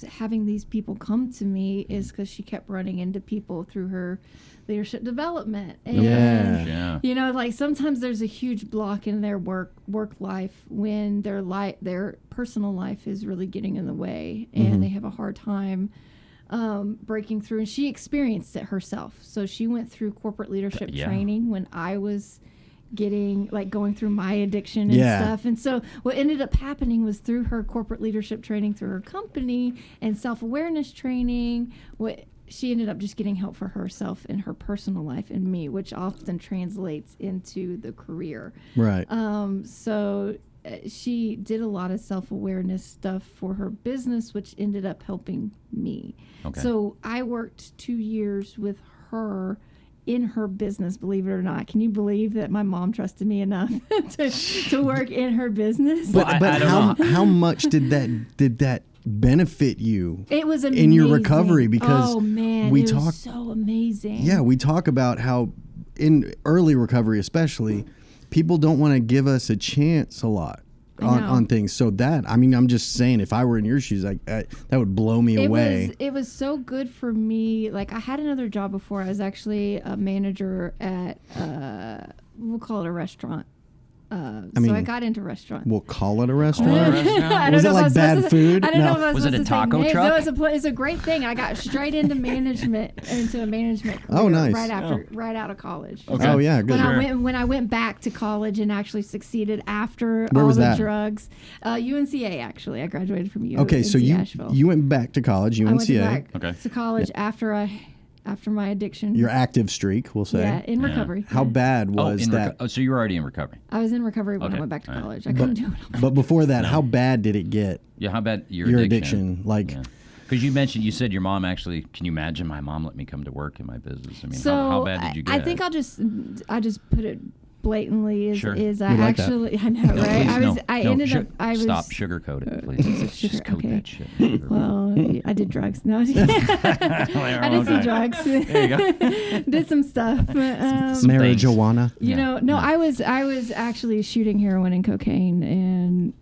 having these people come to me, is because she kept running into people through her leadership development. And, Yeah. like sometimes there's a huge block in their work life when their personal life is really getting in the way, and they have a hard time breaking through. And she experienced it herself. So she went through corporate leadership training when I was going through my addiction and stuff. And so what ended up happening was, through her corporate leadership training through her company and self-awareness training, she ended up just getting help for herself in her personal life and me, which often translates into the career. Right. So she did a lot of self-awareness stuff for her business, which ended up helping me. Okay. So I worked 2 years with her in her business, believe it or not. Can you believe that my mom trusted me enough to work in her business? Well, But I don't know. how much did that benefit you? It was amazing. In your recovery, because oh man, we it talk- was so amazing. Yeah, we talk about how in early recovery especially, people don't want to give us a chance a lot on things. So I'm just saying, if I were in your shoes, that would blow me away. It was so good for me. Like, I had another job before. I was actually a manager at we'll call it a restaurant. So I got into restaurants. We'll call it a restaurant. I Was don't it know if I like bad supposed to- food? I don't know No. if I was Was it supposed a to say taco names. truck? No, it's a great thing. I got straight into management, career Oh, nice. right out of college. Okay. Oh yeah, good. When I went back to college and actually succeeded after Where all was the that? drugs, UNCA actually. I graduated from UNCA. Okay, so Asheville. you went back to college, I went UNCA. back Okay. to college after my addiction. Your active streak, we'll say. Yeah, in recovery. How Yeah. bad was that? So you were already in recovery. I was in recovery when Okay. I went back to All right. college. I couldn't do it. But before that, how bad did it get? Yeah, how about your addiction? Like, because you said your mom actually. Can you imagine my mom let me come to work in my business? I mean, So how bad did you get? I think I just put it blatantly Sure. is We I like that. actually I know, No, right? please, I no, ended no, up I was stop sugarcoat it, please. Just coat okay. that shit. Well, I did drugs. No, I did some drugs. There you go. Did some stuff. marijuana. I was actually shooting heroin and cocaine and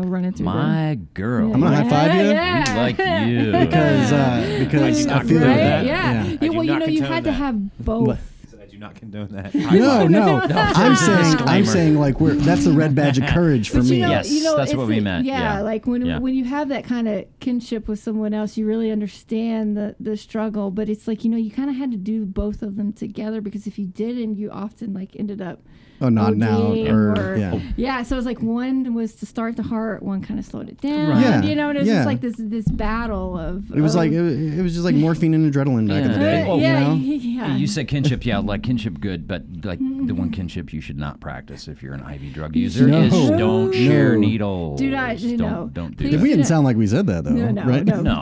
running through. My girl. I'm gonna high five you. Yeah. We like you. Because I not feel condone Right? that. Yeah. I do Well, not you condone had to that. have both. I do not condone that. No. I'm Disclaimer. saying like that's the red badge of courage for But me. Yes, that's it's what we meant. Yeah, Yeah. like when you have that kind of kinship with someone else, you really understand the struggle. But it's like you kind of had to do both of them together, because if you didn't, you often ended up Nodding out ODing or yeah. So it was like one was to start the heart, one kind of slowed it down. Right. Yeah, and it was yeah. just like this battle of. It was like it was just like morphine and adrenaline back in the day. Oh, yeah, Yeah, you said kinship, like kinship good, but like the one kinship you should not practice if you're an IV drug user No. is don't share No. needles. Do not, Don't do please that. We didn't sound like we said that though, No, right? no. No,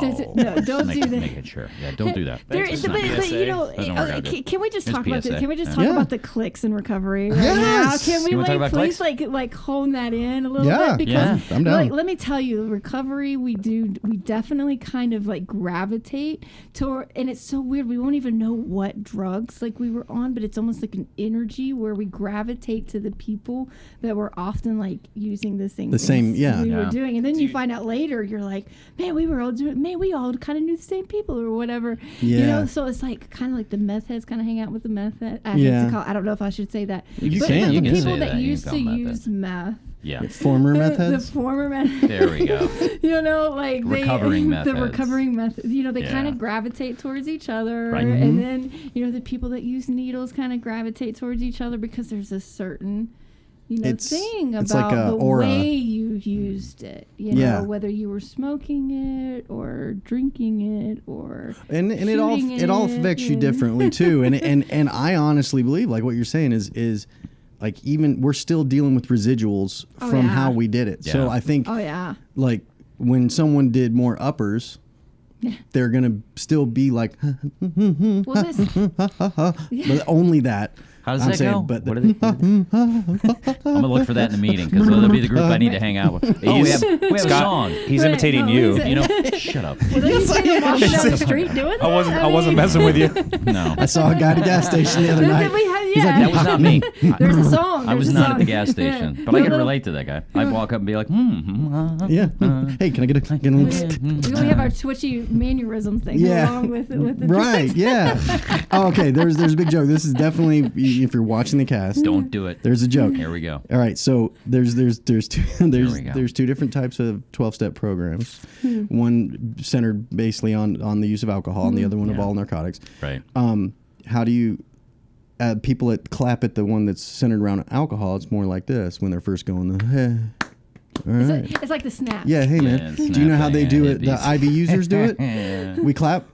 don't make, do that. Make it sure. Yeah, don't do that. There, Thanks. but PSA. Doesn't work out good. can we just It's talk about PSA. this? Can we just Yeah. talk Yeah. about the clicks in recovery right Yes. now? Can we You wanna talk about please clicks? hone that in a little Yeah. bit? Because I'm down. let me tell you, recovery we definitely kind of gravitate toward, and it's so weird. We won't even know what drugs we were on, but it's almost like an energy where we gravitate to the people that were often using the same things we were doing, and then you find out later you're like, man, we all kind of knew the same people or whatever. Yeah. So it's kind of the meth heads kind of hang out with the meth head. Yeah. I don't know if I should say that. You but can. the You can people say that that. You used can to call 'em use meth. Yeah. Former The methods. former meth. There we go. The Recovering meth heads. recovering meth. They Yeah. kind of gravitate towards each other, Right. and then the people that use needles kind of gravitate towards each other because there's a certain thing it's about like a the aura. way you used it. Yeah. Whether you were smoking it or drinking it or And it all shooting affects you and- differently too. And I honestly believe what you're saying is even we're still dealing with residuals Oh, from yeah. how we did it. So Yeah. I think Oh yeah. when someone did more uppers, they're gonna still be like, Well, this, but only that. How does I'm that saying, go? but What are they? I'm gonna look for that in the meeting because that'll be the group I need to hang out with. Hey, we have a Scott, song. He's Right, imitating no, you. he's a- You know, shut up. well, then you see them walking down the street doing that? I wasn't messing with you. No, I saw a guy at a gas station the other night. that was not me. There's a song. I was there's a not song. at the gas station, but I No, can no. relate to that guy. I'd walk up and be like, Yeah. Hey, can I get a? We have our twitchy mannerisms thing Yeah. along with the Right. Yeah. Oh, okay. There's a big joke. This is definitely if you're watching the cast. don't do it. There's a joke. Here we go. All right, so there's two we go. there's two different types of 12-step programs. One centered basically on the use of alcohol, and the other one of Yeah. all narcotics. Right. How do you people that clap at the one that's centered around alcohol? It's more like this when they're first going. All right. It's like the snap. Yeah. Hey man, Yeah, do you know how they do it? The snapping IV users do it. Yeah. We clap.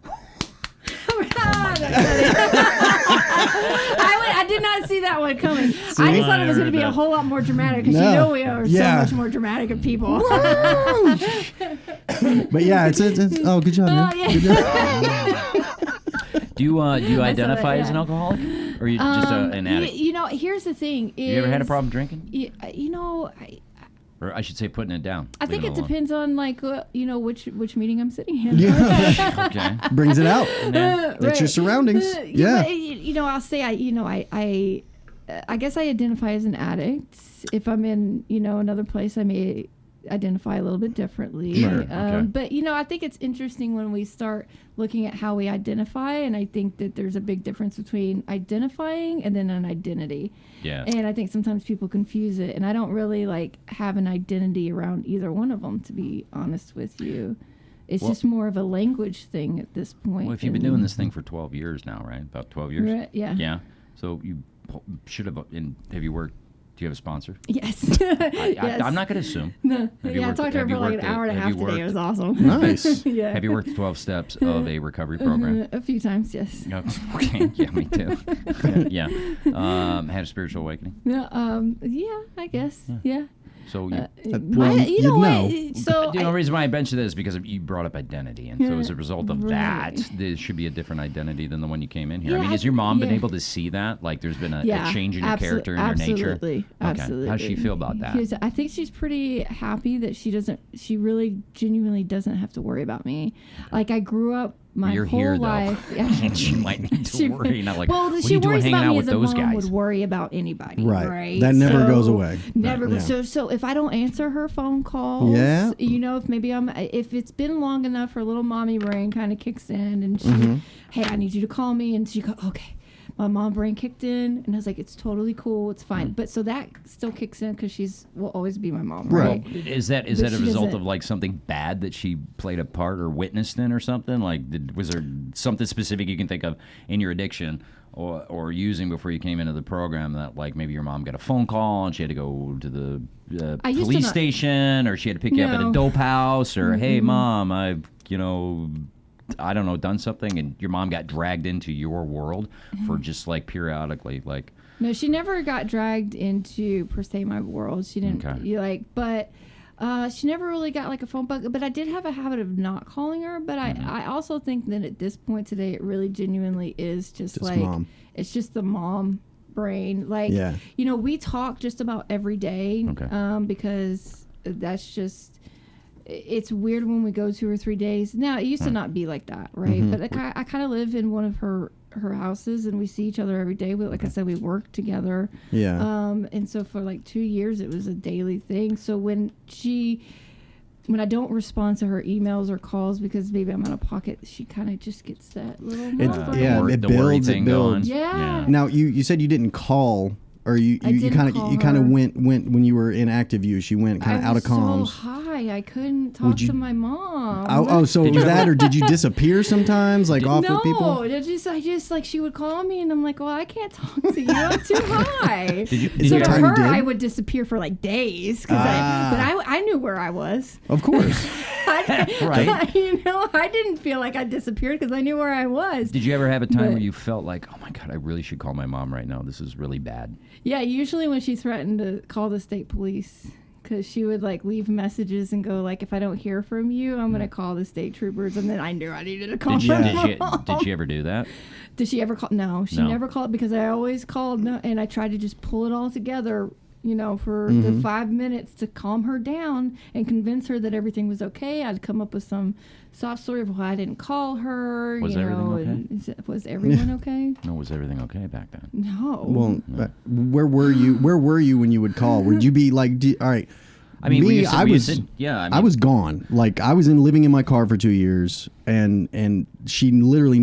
I did not see that one coming. I just thought it was going to be a whole lot more dramatic because No. you know we are Yeah. so much more dramatic of people. But yeah, it's oh, good job, man. Oh, yeah. Good job. Do you identify that, as an yeah. alcoholic, or are you just an addict? You know, here's the thing. You ever had a problem drinking, You know, or I should say, putting it down? I think it Leaving depends on like which meeting I'm sitting in. Yeah. alone. Okay. Brings it out. Yeah. That's your surroundings. Yeah. but, you know, I'll say I guess I identify as an addict. If I'm in another place, I may identify a little bit differently. Sure, okay. But I think it's interesting when we start looking at how we identify, and I think that there's a big difference between identifying and then an identity. Yeah. And I think sometimes people confuse it, and I don't really have an identity around either one of them, to be honest with you. It's Well- just more of a language thing at this point. Well, if you've been doing this thing for 12 years now, right? About 12 years. Right, yeah. Yeah. So you should have. Have you worked? Do you have a sponsor? Yes. Yes. I'm not going to assume. No. Have you Yeah, I worked- talked to her have you for like an worked hour and a have half you today. It was worked- awesome. Nice. Yeah. Have you worked the 12 steps of a recovery program? A few times, yes. No, okay. Yeah, me too. Yeah. Had a spiritual awakening. Yeah, I guess. Yeah. So you, well, you know you'd what? know. So the only reason why I mentioned this is because you brought up identity, and so as a result of that, Right. there should be a different identity than the one you came in here. Yeah, I mean, has your mom been yeah. able to see that? Like, there's been a yeah, change in your character and your nature. Absolutely, Okay. absolutely. How does she feel about that? I think she's pretty happy that she really genuinely doesn't have to worry about me. Like I grew up my You're whole here, life. though. And she might need to worry. Not like, well, what she are you doing worries hanging about out me with as a those mom guys? would worry about anybody. Right. Right. That never goes away. Never. Yeah. So if I don't answer her phone calls, Yeah. if it's been long enough, her little mommy brain kind of kicks in, and she, Mm-hmm. hey, I need you to call me, and she go, okay. My mom brain kicked in, and I was like, it's totally cool, it's fine. But so that still kicks in because will always be my mom, right? Is that But a she result doesn't- of like something bad that she played a part or witnessed in or something? Like, was there something specific you can think of in your addiction or using before you came into the program that like maybe your mom got a phone call and she had to go to the I used to police not- station, or she had to pick you up at a No. dope house, or hey mom, I've I don't know, done something, and your mom got dragged into your world for just like periodically like. No, she never got dragged into per se my world. She didn't. Okay. But she never really got like a phone book. But I did have a habit of not calling her. But I also think that at this point today, it really genuinely is just like mom. It's just the mom brain. Like Yeah. We talk just about every day. Okay. Because that's just. It's weird when we go 2 or 3 days. Now it used to not be like that, right? But like, I kind of live in one of her houses, and we see each other every day. But like I said, we work together. Yeah. And so for like 2 years, it was a daily thing. So when I don't respond to her emails or calls because maybe I'm out of pocket, she kind of just gets that little. Yeah, it the worry builds, it thing builds. going. Yeah. Now you said you didn't call, or you didn't kind call of her. went when you were in active use. You went kind of out of comms. So high, I couldn't talk to my mom. So it was that, or did you disappear sometimes, like off no, with people? I just like she would call me, and I'm like, well, I can't talk to you. I'm too high. Did you? Is So there to a time you her, did? I would disappear for like days, but I knew where I was. Of course. Right. I didn't feel like I disappeared because I knew where I was. Did you ever have a time But- where you felt like, oh my God, I really should call my mom right now? This is really bad. Yeah, usually when she threatened to call the state police, because she would like leave messages and go like, if I don't hear from you, I'm gonna call the state troopers, and then I knew I needed to call Did her. did she ever do that? Did she ever call? No, she No. never called, because I always called, no, and I tried to just pull it all together, for the 5 minutes to calm her down and convince her that everything was okay. I'd come up with some sob story of why I didn't call her. Was everything okay? And was everyone okay? No, was everything okay back then? No. Well, where were you? Where were you when you would call? Would you be like, all right? I mean, me, I was gone. Like I was living in my car for 2 years, and she literally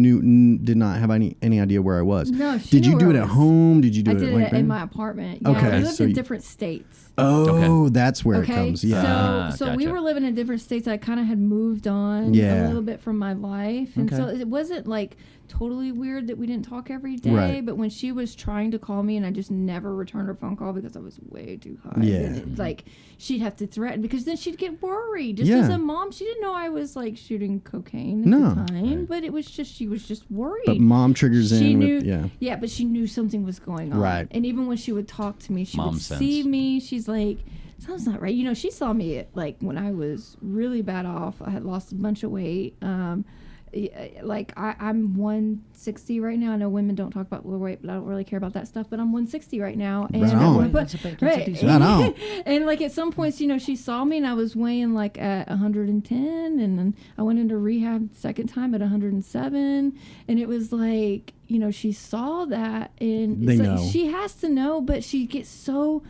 did not have any idea where I was. No, she did knew you do where it I at was. home? Did you do I it did at it in my apartment. Yeah, Okay, we lived so in you- different states. Oh, that's where it Okay, comes. Yeah. so we Gotcha. were living in different states. I kind of had moved on Yeah. a little bit from my life, and so Okay. it wasn't like totally weird that we didn't talk every day. Right. But when she was trying to call me, and I just never returned her phone call because I was way too high. Yeah. And it, like she'd have to threaten, because then she'd get worried. Just Yeah. as a mom, she didn't know I was like shooting cocaine at No. the time, Right. but it was just she was just worried. But mom triggers She in knew, with yeah, but she knew something was going on. Right. And even when she would talk to me, she Mom would sense. see me. She's like, something's not right. She saw me at, like, when I was really bad off. I had lost a bunch of weight. I'm 160 right now. I know women don't talk about weight, but I don't really care about that stuff. But I'm 160 right now. And Right at on. one point- That's a big right. Right on. And like at some points, she saw me and I was weighing like at 110, and then I went into rehab second time at 107, and it was like, she saw that, and They it's know. like she has to know, but she gets so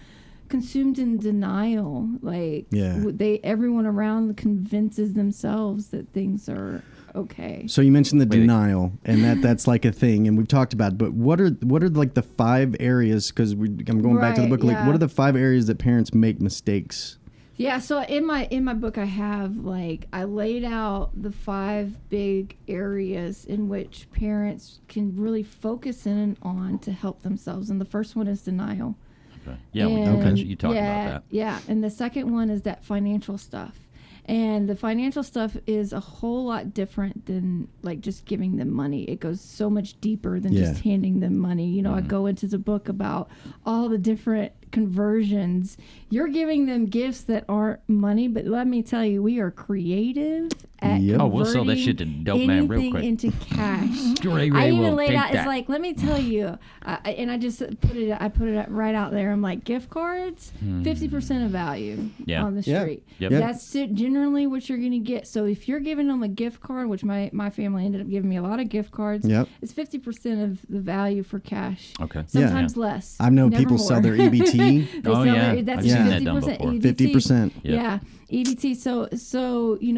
consumed in denial. Like Yeah. everyone around convinces themselves that things are okay. So you mentioned the Wait. denial, and that's like a thing, and we've talked about it, but what are like the 5 areas, because I'm going back to the Right, book, like yeah. what are the 5 areas that parents make mistakes? Yeah, so in my book I have, like, I laid out the 5 big areas in which parents can really focus in on to help themselves. And the first one is denial. Okay. Yeah, And you talked about that. Yeah, and the second one is that financial stuff. And the financial stuff is a whole lot different than like just giving them money. It goes so much deeper than Yeah. just handing them money. I go into the book about all the different conversions. You're giving them gifts that aren't money, but let me tell you, we are creative at Yep. Oh, we'll sell that converting shit to dope man real anything quick. into cash. Ray I even will laid take out. that. It's like, let me tell you, and I just put it. I put it right out there. I'm like, gift cards, 50% of value Yeah. on the Yeah. street. Yep. Yeah. That's generally what you're going to get. So if you're giving them a gift card, which my family ended up giving me a lot of gift cards, Yep. it's 50% of the value for cash. Okay. Sometimes less. I know Never people more. sell their EBT, They Oh, sell yeah. That's I've seen that 50% done before. EBT. 50%. Yeah. Yeah, EBT. So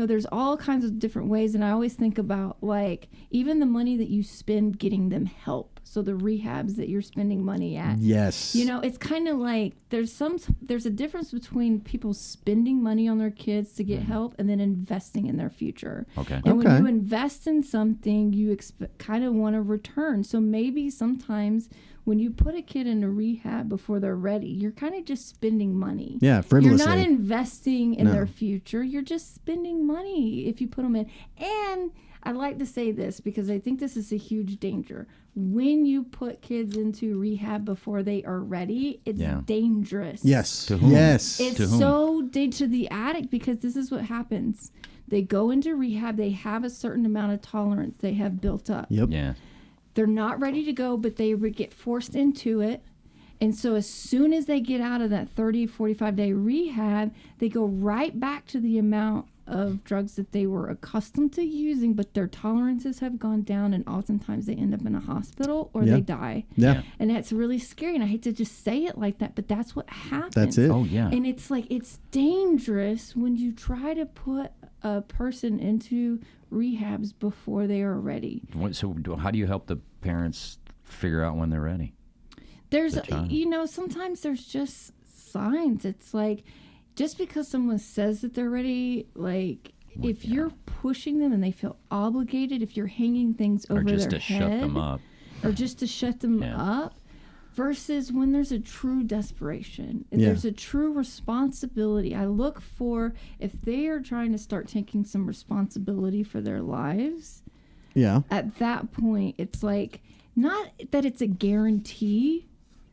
there's all kinds of different ways, and I always think about like even the money that you spend getting them help. So the rehabs that you're spending money at. Yes. It's kind of like there's a difference between people spending money on their kids to get help and then investing in their future. Okay. And Okay. when you invest in something, you kind of want a return. So maybe sometimes when you put a kid into rehab before they're ready, you're kind of just spending money. Yeah, frivolously. You're not investing in No. their future. You're just spending money if you put them in. And I like to say this because I think this is a huge danger. When you put kids into rehab before they are ready, it's Yeah. dangerous. Yes. To whom? Yes. It's To whom? so to the addict, because this is what happens. They go into rehab. They have a certain amount of tolerance they have built up. Yep. Yeah. They're not ready to go, but they get forced into it. And so as soon as they get out of that 30, 45-day rehab, they go right back to the amount of drugs that they were accustomed to using, but their tolerances have gone down, and oftentimes they end up in a hospital or Yeah. they die. Yeah. And that's really scary. And I hate to just say it like that, but that's what happens. That's it. Oh, yeah. And it's like, it's dangerous when you try to put a person into rehabs before they are ready. How do you help the parents figure out when they're ready? There's, The child. sometimes there's just signs. It's like, just because someone says that they're ready, like, if you're pushing them and they feel obligated, if you're hanging things over Or just their to head, shut them up. or just to shut them Yeah. up, versus when there's a true desperation, if Yeah. there's a true responsibility. I look for, if they are trying to start taking some responsibility for their lives, Yeah. at that point, it's like, not that it's a guarantee,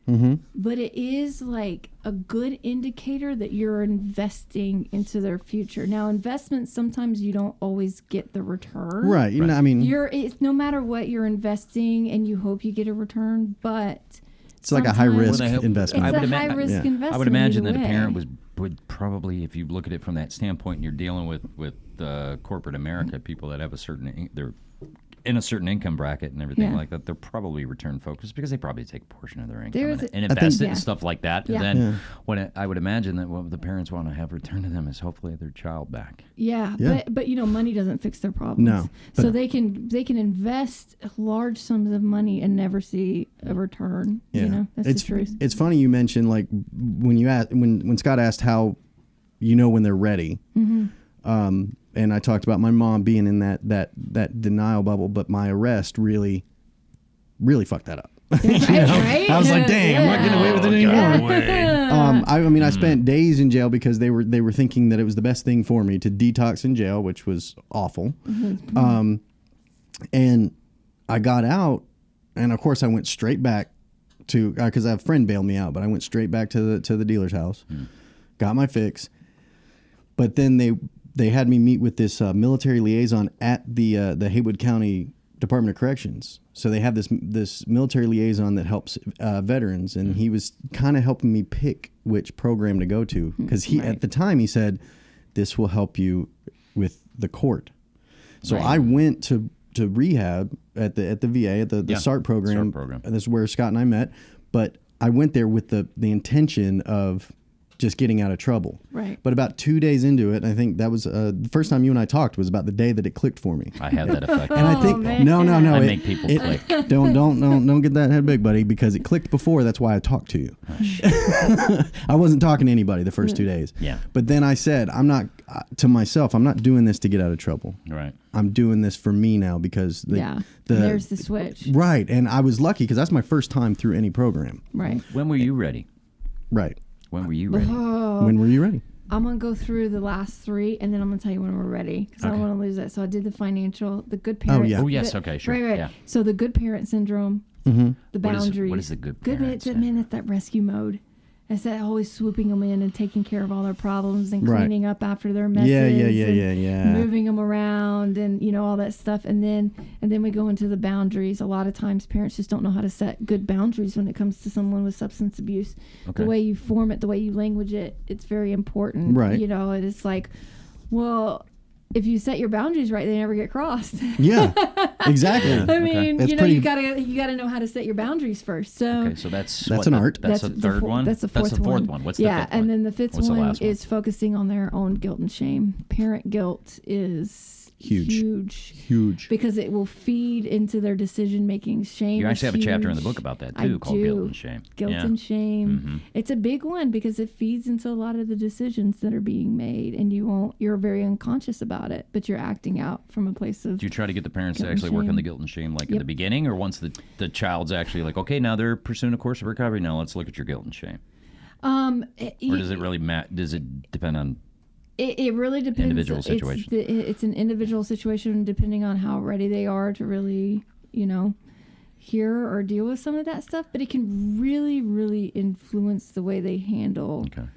but it is like a good indicator that you're investing into their future. Now, investments, sometimes you don't always get the return. Right. You know, I mean, It's no matter what you're investing, and you hope you get a return, but it's like a high risk sometimes investment. It's a high risk investment. I would imagine that either a way. parent would probably, if you look at it from that standpoint, and you're dealing with corporate America, people that have they're in a certain income bracket and everything Yeah. like that, they're probably return focused because they probably take a portion of their income There's and a- invest it yeah. and stuff like that. Yeah. And then I would imagine that what the parents want to have returned to them is hopefully their child back. Yeah, Yeah. but you know, money doesn't fix their problems. No, so but- they can invest large sums of money and never see a return. Yeah. You know, that's it's the truth. It's funny you mentioned like when Scott asked how you know when they're ready. And I talked about my mom being in that denial bubble, but my arrest really fucked that up. Right? I was like, dang, I'm not getting away with it anymore. I mean, I Mm. spent days in jail because they were thinking that it was the best thing for me to detox in jail, which was awful. Mm-hmm. And I got out, and of course I went straight back to because a friend bailed me out, but I went straight back to the dealer's house, got my fix. But then they had me meet with this military liaison at the Haywood County Department of Corrections. So they have this military liaison that helps veterans, and he was kind of helping me pick which program to go to because at the time he said this will help you with the court. So I went to rehab at the VA at the SART program. SART program. This is where Scott and I met, but I went there with the intention of just getting out of trouble. Right. But about 2 days into it, I think that was the first time you and I talked was about the day that it clicked for me. I have that effect. And I think man. no. I it- make people it- click. Don't get that head big, buddy, because it clicked before. That's why I talked to you. I wasn't talking to anybody the first 2 days. Yeah. But then I said, I'm not to myself. I'm not doing this to get out of trouble. Right. I'm doing this for me now because there's the switch. right. And I was lucky because that's my first time through any program. Right. When were you ready? Right. When were you ready? When were you ready? I'm gonna go through the last three, and then I'm gonna tell you when we're ready, because I don't Okay. want to lose that. So I did the financial, the good parent. yeah. Oh, yes, okay, sure, Right. yeah. So the good parent syndrome, the What is- boundaries. what is the good Good parent man, man, that's that rescue mode. It's that always swooping them in and taking care of all their problems and Right. cleaning up after their messes. Yeah. Moving them around and all that stuff, and then we go into the boundaries. A lot of times, parents just don't know how to set good boundaries when it comes to someone with substance abuse. Okay. The way you form it, the way you language it, it's very important. Right. And it's like, well, if you set your boundaries right, they never get crossed. Yeah. Exactly. I mean, That's you pretty- you gotta know how to set your boundaries first. So Okay, so that's an art. That's the third four- one. That's the fourth one. What's the yeah, fifth one? and then the fifth What's the one last one? is focusing on their own guilt and shame. Parent guilt is Huge. because it will feed into their decision making. Shame. You is actually have a chapter in the huge. book about that I too, called Guilt do. and Shame. Guilt Yeah. and shame. Mhm. It's a big one because it feeds into a lot of the decisions that are being made, and you're very unconscious about it, but you're acting out from a place of. Do you try to get the parents to Guilt and actually work on shame. the guilt and shame like at Yep. the beginning, or once the child's actually like, okay, now they're pursuing a course of recovery, now let's look at your guilt and shame? Or does it really does it depend on It really depends. Individual situation. It's an individual situation depending on how ready they are to really, hear or deal with some of that stuff. But it can really, really influence the way they handle okay.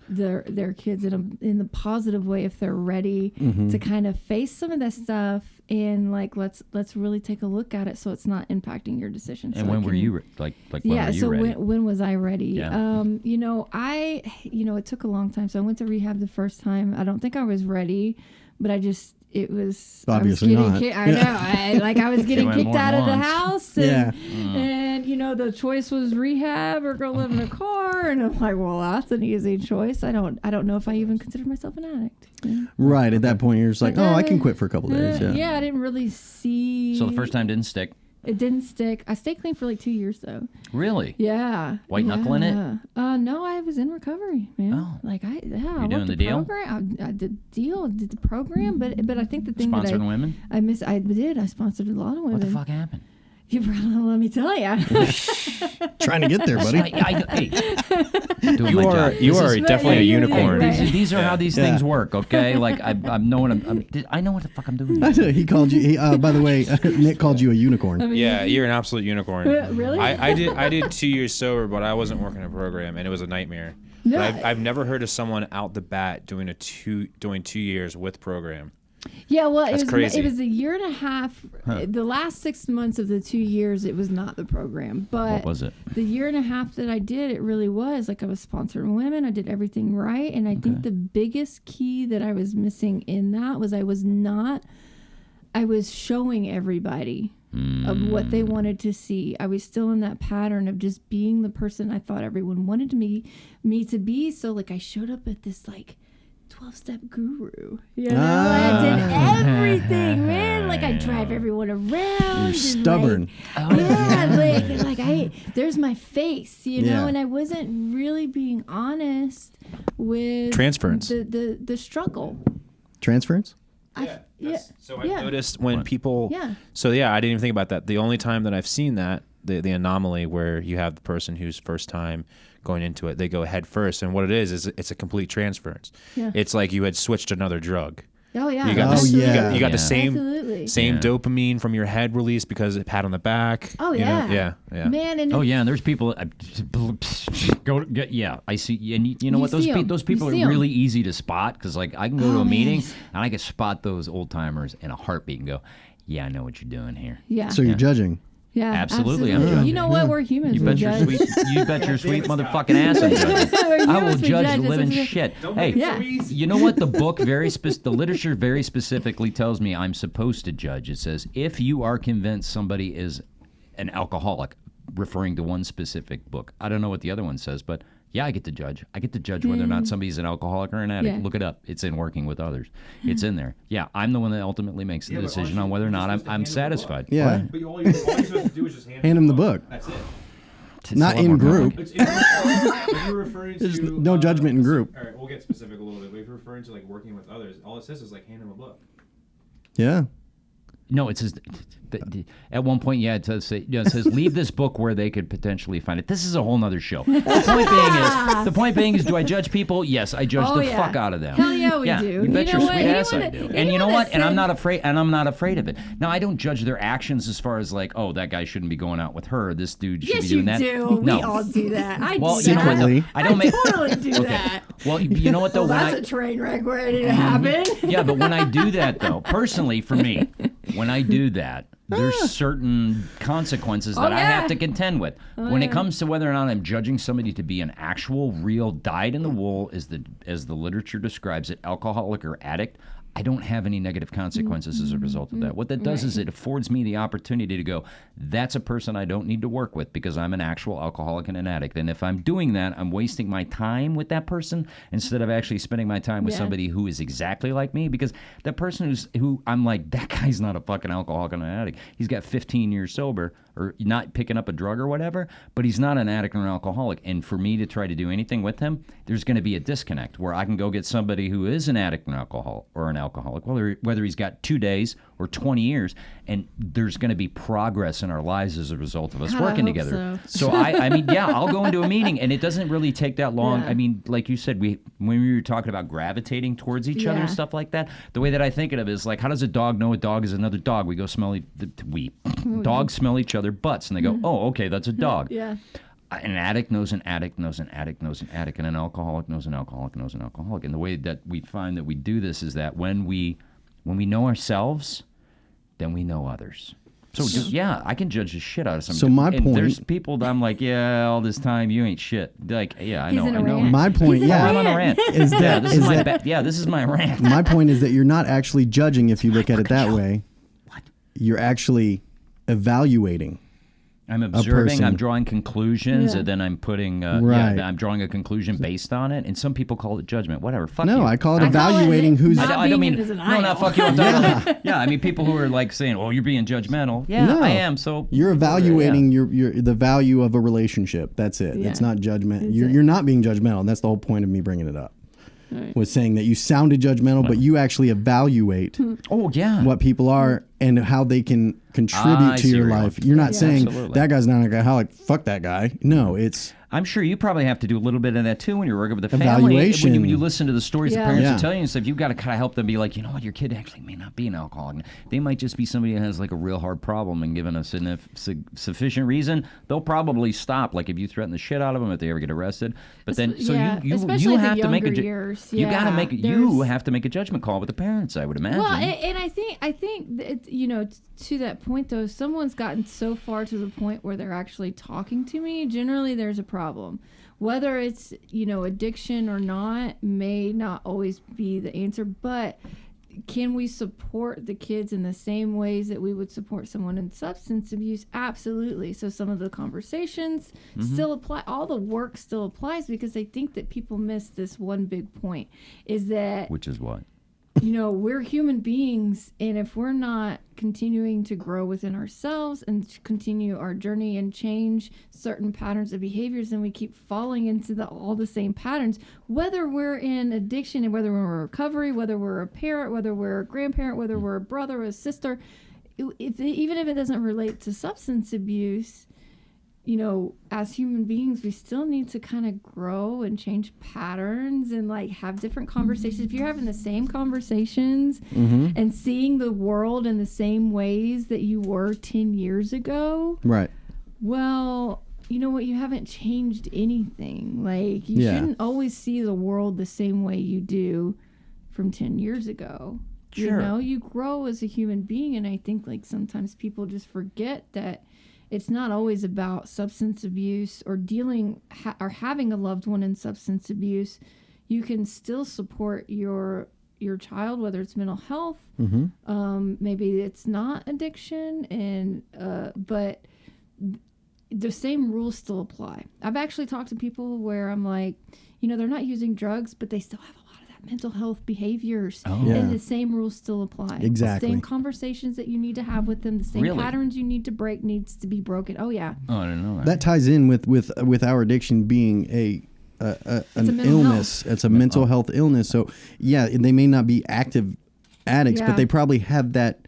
their kids in the positive way if they're ready to kind of face some of that stuff and like let's really take a look at it so it's not impacting your decisions. And So when were you when yeah, were you so ready? when was I ready? Yeah. It took a long time. So I went to rehab the first time. I don't think I was ready, but it was Obviously I was not. getting I know. I was getting went kicked more out than of the once. house Yeah. and the choice was rehab or go live in a car, and I'm like, well, that's an easy choice. I don't know if I even consider myself an addict. Yeah. Right. At that point, you're just like, oh, I can quit for a couple days. Yeah. I didn't really see. So the first time didn't stick. It didn't stick. I stayed clean for like 2 years though. Really? Yeah. White knuckling it? No, I was in recovery, man. Oh. Like I doing worked the deal? program. I did the deal, did the program, but I think the thing Sponsoring that women? I sponsored a lot of women. What the fuck happened? You probably let me tell you. Trying to get there, buddy. Doing You my are job. definitely a unicorn. right. These are how these Yeah. things work, okay? Like I'm knowing I know what the fuck I'm doing. He called you. By the way, Nick called you a unicorn. Yeah, you're an absolute unicorn. Really? I did 2 years sober, but I wasn't working a program, and it was a nightmare. No. But I've never heard of someone out the bat doing 2 years with program. Yeah, well, That's it was crazy. it was a year and a half. The last 6 months of the 2 years, it was not the program. But What was it? the year and a half that I did, it really was. Like I was sponsoring women. I did everything right. And I think the biggest key that I was missing in that was I was showing everybody of what they wanted to see. I was still in that pattern of just being the person I thought everyone wanted me to be. So like I showed up at this like 12-step guru. You know, I did everything, man. Like I drive everyone around. You're and, stubborn. there's my face, you know, Yeah. and I wasn't really being honest with Transference. the struggle. Transference? So I Yeah. noticed when people. Yeah. So yeah, I didn't even think about that. The only time that I've seen that, the anomaly where you have the person who's first time going into it, they go head first, and what it is it's a complete transference. Yeah. It's like you had switched another drug. Oh yeah. You got Oh, the, yeah. you got the Absolutely. same Yeah. dopamine from your head release because it pat on the back. Oh you know? yeah. Yeah. Man, and Oh yeah, and there's people. Yeah, I see. And you know You what? Those see 'em. those people You see are 'em. really easy to spot because like I can go to Oh, a man. meeting and I can spot those old timers in a heartbeat and go, yeah, I know what you're doing here. yeah. So you're judging. Yeah, Absolutely, I'm absolutely. judging. You know what? We're humans. You we bet your judge. sweet motherfucking ass I'm judging. I will humans, we judge judge. the That's living what we- shit. Don't Hey, make it Yeah. so easy. you know what? The book the literature very specifically tells me I'm supposed to judge. It says if you are convinced somebody is an alcoholic, referring to one specific book. I don't know what the other one says, but yeah, I get to judge. I get to judge whether or not somebody's an alcoholic or an addict. Yeah. Look it up. It's in Working with Others. It's in there. Yeah, I'm the one that ultimately makes the Yeah, but decision aren't on you- whether or you're not supposed to I'm hand him the satisfied. Yeah. What? But all you're supposed to do is just Hand him the book. That's it. It's Not a lot in more group. complicated. If you're referring There's to no judgment in group. All right, we'll get specific a little bit. But if you're referring to like working with others, all it says is like hand them a book. Yeah. No, it says at one point, yeah, it says leave this book where they could potentially find it. This is a whole nother show. The point being is, do I judge people? Yes, I judge Oh, the yeah. fuck out of them. Hell yeah, we do. You You bet know your what? sweet ass I Anyone do. that- And you know anyone what? that And I'm said- not afraid. And I'm not afraid of it. Now, I don't judge their actions as far as like, oh, that guy shouldn't be going out with her. This dude should Yes, be you doing that. do. No. We all do that. I Well, do you know what? that. Secretly. Though? I don't make. totally do that. Well, you know what though? Well, When that's I, a train wreck ready to happen. yeah, but when I do that though, personally for me, when I do that, there's certain consequences that I yeah. have to contend with. When it comes to whether or not I'm judging somebody to be an actual, real, dyed-in-the-wool, as the literature describes it, alcoholic or addict, I don't have any negative consequences as a result of that. What that does is it affords me the opportunity to go, that's a person I don't need to work with because I'm an actual alcoholic and an addict. And if I'm doing that, I'm wasting my time with that person instead of actually spending my time with Yeah. somebody who is exactly like me. Because that person who I'm like, that guy's not a fucking alcoholic and an addict. He's got 15 years sober or not picking up a drug or whatever, but he's not an addict or an alcoholic. And for me to try to do anything with him, there's going to be a disconnect where I can go get somebody who is an addict and alcohol or an alcoholic, whether he's got 2 days or 20 years, and there's going to be progress in our lives as a result of us God, I working hope together. so. I mean, yeah, I'll go into a meeting, and it doesn't really take that long. Yeah. I mean, like you said, when we were talking about gravitating towards each other and Yeah. stuff like that, the way that I think of it is like, how does a dog know a dog is another dog? We go smell dogs smell each other butts, and they go, oh, okay, that's a dog. Yeah. An addict knows an addict knows an addict knows an addict, and an alcoholic knows an alcoholic knows an alcoholic. And the way that we find that we do this is that when we know ourselves, then we know others. So yeah, I can judge the shit out of somebody. So my and point- there's people that I'm like, yeah, all this time you ain't shit. Like, yeah, I He's know, in a I know. rant. My point, He's in a yeah. I'm on a rant. Is Yeah, that this is is my that this is my rant. my point is that you're not actually judging if you look at it that way. What? You're actually evaluating. I'm observing. person. I'm drawing conclusions, Yeah. and then I'm putting. Right. I'm drawing a conclusion based on it. And some people call it judgment. Whatever. Fuck you. No, I call it I call it evaluating who's. not I don't being mean in no, denial. not fuck you. I'm talking about, yeah, I mean people who are like saying, "Oh, you're being judgmental." Yeah, No. I am. So You're evaluating your the value of a relationship. That's it. Yeah. It's not judgment. That's You're, it. you're not being judgmental. And that's the whole point of me bringing it up. Right. Was saying that you sounded judgmental, but you actually evaluate Oh yeah. what people are, and how they can contribute I to see your where you're life. going. You're not Yeah. saying Absolutely. that guy's not an alcoholic. Fuck that guy. No, it's I'm sure you probably have to do a little bit of that too when you're working with the family. Evaluation. When you listen to the stories Yeah. the parents Yeah. are telling you and stuff, you've got to kind of help them be like, you know what, your kid actually may not be an alcoholic. They might just be somebody who has like a real hard problem, and given a sufficient reason, they'll probably stop. Like if you threaten the shit out of them if they ever get arrested. But then, so Yeah, you especially have the to make a younger years. you got to Yeah, make you there's- have to make a judgment call with the parents. I would imagine. Well, and I think that, you know, to that point though, someone's gotten so far to the point where they're actually talking to me. Generally, there's a problem. Whether it's, you know, addiction or not may not always be the answer, but can we support the kids in the same ways that we would support someone in substance abuse? Absolutely. So some of the conversations still apply. All the work still applies, because I think that people miss this one big point, is that, Which is what? you know, we're human beings, and if we're not continuing to grow within ourselves and continue our journey and change certain patterns of behaviors, then we keep falling into all the same patterns, whether we're in addiction and whether we're in recovery, whether we're a parent, whether we're a grandparent, whether we're a brother or a sister. Even if it doesn't relate to substance abuse, you know, as human beings, we still need to kind of grow and change patterns and like have different conversations. If you're having the same conversations and seeing the world in the same ways that you were 10 years ago, right. well, you know what? You haven't changed anything. Like, you Yeah. shouldn't always see the world the same way you do from 10 years ago. You Sure. know, you grow as a human being, and I think like sometimes people just forget that it's not always about substance abuse or dealing or having a loved one in substance abuse. You can still support your child, whether it's mental health, maybe it's not addiction, and but the same rules still apply. I've actually talked to people where I'm like, you know, they're not using drugs, but they still have a lot of that mental health behaviors, Yeah. and the same rules still apply. Exactly. The same conversations that you need to have with them, the same Really? patterns you need to break needs to be broken. Oh yeah. Oh, I didn't know that. That ties in with our addiction being an mental illness. It's a mental health illness. So yeah, they may not be active addicts, Yeah. but they probably have that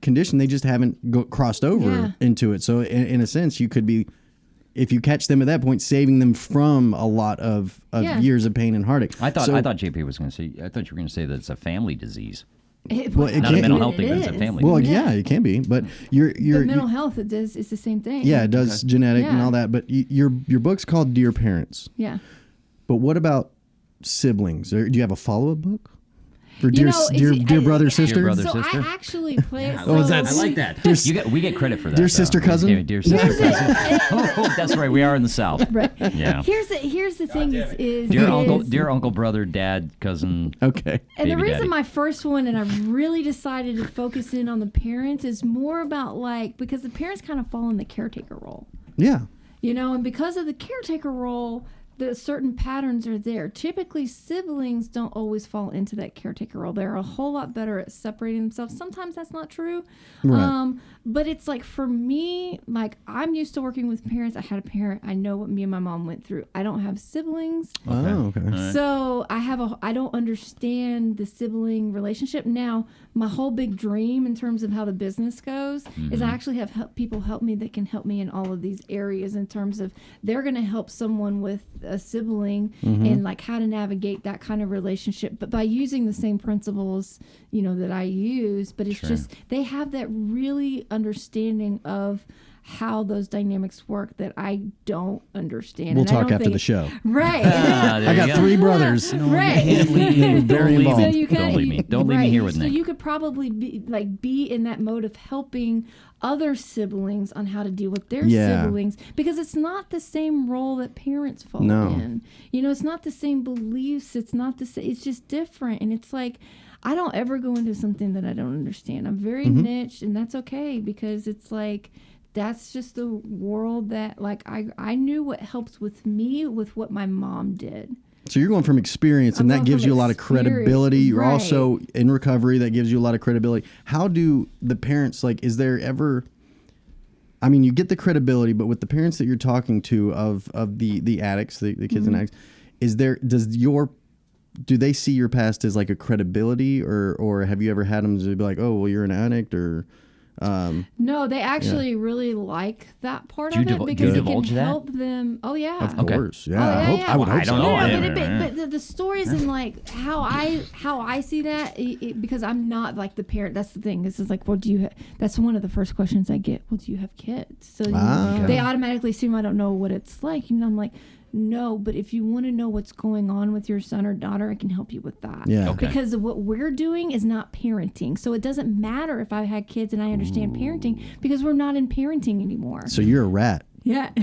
condition. They just haven't crossed over Yeah. into it. So in a sense, you could be, if you catch them at that point, saving them from a lot of Yeah. years of pain and heartache. I thought So- JP was going to say. I thought you were going to say that it's a family disease. Well, it Not a can't- mental health thing, but it's a is. family. Well, disease. yeah, it can be, but you're But mental health, it's the same thing. yeah, it does genetic and Yeah. all that. But your book's called Dear Parents. Yeah. But what about siblings? Or do you have a follow-up book for You dear know, dear, it's- dear I- brother I- sister? brother, So sister? I actually play. Oh, is that- I like that. We get credit for that. Dear though. sister cousin? Yeah, dear sister cousin. Oh, that's right. We are in the South. Right. Yeah. Here's the thing is Dear uncle, brother, dad, cousin. Okay. And the baby reason daddy. my first one, and I really decided to focus in on the parents, is more about like, because the parents kind of fall in the caretaker role, Yeah. you know, and because of the caretaker role, the certain patterns are there. Typically, siblings don't always fall into that caretaker role. They're a whole lot better at separating themselves. Sometimes that's not true. Right. But it's like, for me, like, I'm used to working with parents. I had a parent. I know what me and my mom went through. I don't have siblings. Oh, okay. So I don't understand the sibling relationship. Now, my whole big dream in terms of how the business goes is I actually have people help me that can help me in all of these areas, in terms of they're going to help someone with a sibling and like how to navigate that kind of relationship, but by using the same principles, you know, that I use. But it's just, they have that really understanding of how those dynamics work that I don't understand. We'll And I talk don't after think- the show. Right. I got 3 brothers. Right. Very involved. So you Don't leave me. Don't leave me here with so Nick. you could probably be in that mode of helping other siblings on how to deal with their Yeah. siblings, because it's not the same role that parents fall No. in. You know, it's not the same beliefs. It's not the same. It's just different. And it's like, I don't ever go into something that I don't understand. I'm very niche, and that's okay, because it's like, that's just the world that, like, I knew what helps with me with what my mom did. So you're going from experience, and I'm that going gives from you a lot of credibility. You're Right. also in recovery. That gives you a lot of credibility. How do the parents, like, is there ever, I mean, you get the credibility, but with the parents that you're talking to of the addicts, the kids and addicts, do they see your past as like a credibility, or have you ever had them to be like, oh, well, you're an addict, or No, they actually really like that part Do you of it do because you it can divulge that? help them. Oh yeah. Of Okay. course, yeah. Oh, I yeah, hope. yeah. I would Well, hope I so. don't know. No, but the stories and like how I see that because I'm not like the parent. That's the thing. This is like, well, do you? That's one of the first questions I get. Well, do you have kids? So they automatically assume I don't know what it's like. And I'm like, no. But if you want to know what's going on with your son or daughter, I can help you with that. Yeah. Okay. Because what we're doing is not parenting. So it doesn't matter if I've had kids and I understand parenting because we're not in parenting anymore. So you're a rat. Yeah. So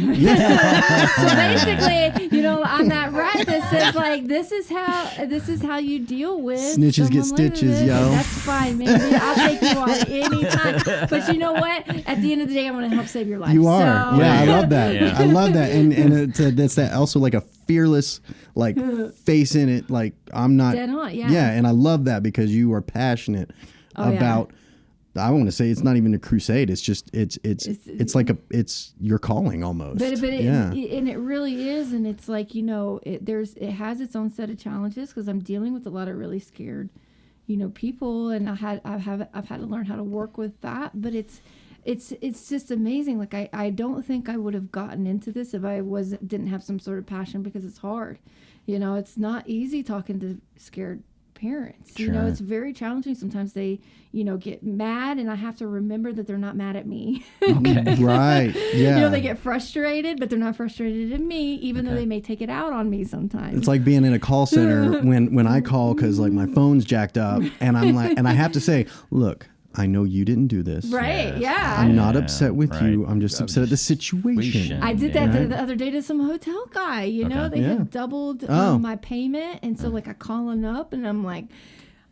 basically, I'm that rat that says like, this is how you deal with Snitches get someone like stitches, this. yo. That's fine, man. I'll take you on anytime. But you know what? At the end of the day, I'm going to help save your life. You are. So, Yeah, I love that. Yeah. I love that. And that's that also like a fearless like face in it. Like I'm not. Dead on, yeah. Yeah, and I love that because you are passionate Oh, yeah. about. I want to say it's not even a crusade. It's just it's like it's your calling almost. But yeah. and it really is, and it's like it has its own set of challenges because I'm dealing with a lot of really scared, people, and I've had to learn how to work with that. But it's just amazing. Like I don't think I would have gotten into this if I didn't have some sort of passion because it's hard. It's not easy talking to scared parents. Sure. It's very challenging. Sometimes they, get mad and I have to remember that they're not mad at me. Okay. Right. Yeah. They get frustrated, but they're not frustrated at me, even though they may take it out on me sometimes. It's like being in a call center when I call because like my phone's jacked up and I'm like, and I have to say, look, I know you didn't do this. right, Yes. yeah. I'm not upset with right. you. I'm just upset at the situation. I did that the other day to some hotel guy. Okay. They Yeah. had doubled my payment, and so like I call him up, and I'm like,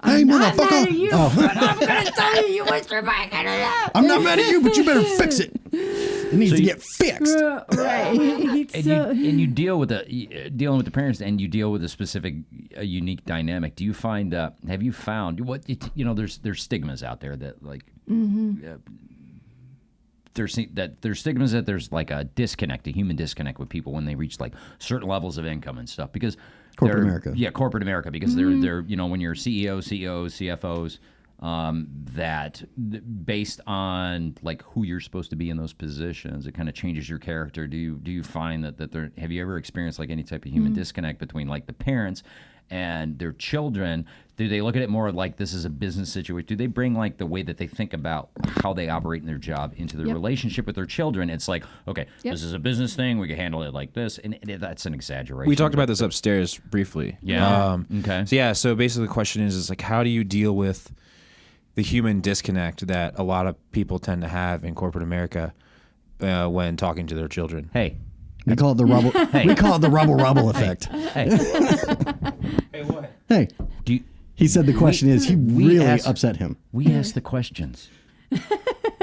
Hey, I'm not motherfucker. mad at you, Oh. but I'm gonna tell you what's your back. I'm not mad at you, but you better fix it. It needs to get fixed. Right. And you deal with dealing with the parents, and you deal with a specific, unique dynamic. Do you find? Have you found what? There's stigmas out there that like. There's stigmas that there's like a human disconnect with people when they reach like certain levels of income and stuff because Corporate America. Yeah, corporate America because they're when you're CEOs, CFOs, based on like who you're supposed to be in those positions, it kind of changes your character. Do you find that there? Have you ever experienced like any type of human disconnect between like the parents and their children? Do they look at it more like this is a business situation? Do they bring like the way that they think about how they operate in their job into their relationship with their children? It's like, okay, this is a business thing. We can handle it like this. And that's an exaggeration. We talked about this upstairs briefly. Yeah. Okay. So basically the question is like, how do you deal with the human disconnect that a lot of people tend to have in corporate America when talking to their children? Hey. We call it the rubble. We call it the rubble effect. Hey. Hey, what? Hey, he said the question is he really upset him. We ask the questions.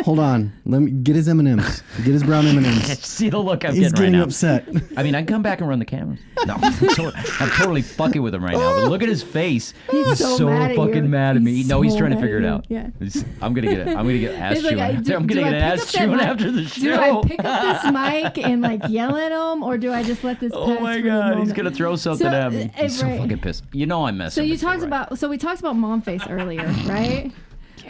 Hold on, let me get his M&Ms. Get his brown M&Ms. See the look I'm He's getting right getting now. upset. I mean, I can come back and run the cameras. No, I'm totally fucking with him right now. But look at his face. He's so mad at fucking you. mad at me. He's No, he's so trying to mad figure at it you. out. Yeah. I'm gonna get ass He's like, chewing. I'm gonna get ass pick up chewing that after the mic? show. Do I pick up this mic and like yell at him, or do I just let this pass? Oh my for the god, he's moment? gonna throw something at me. He's so right. fucking pissed. You know I'm messing. So with right? we talked about mom face earlier, right?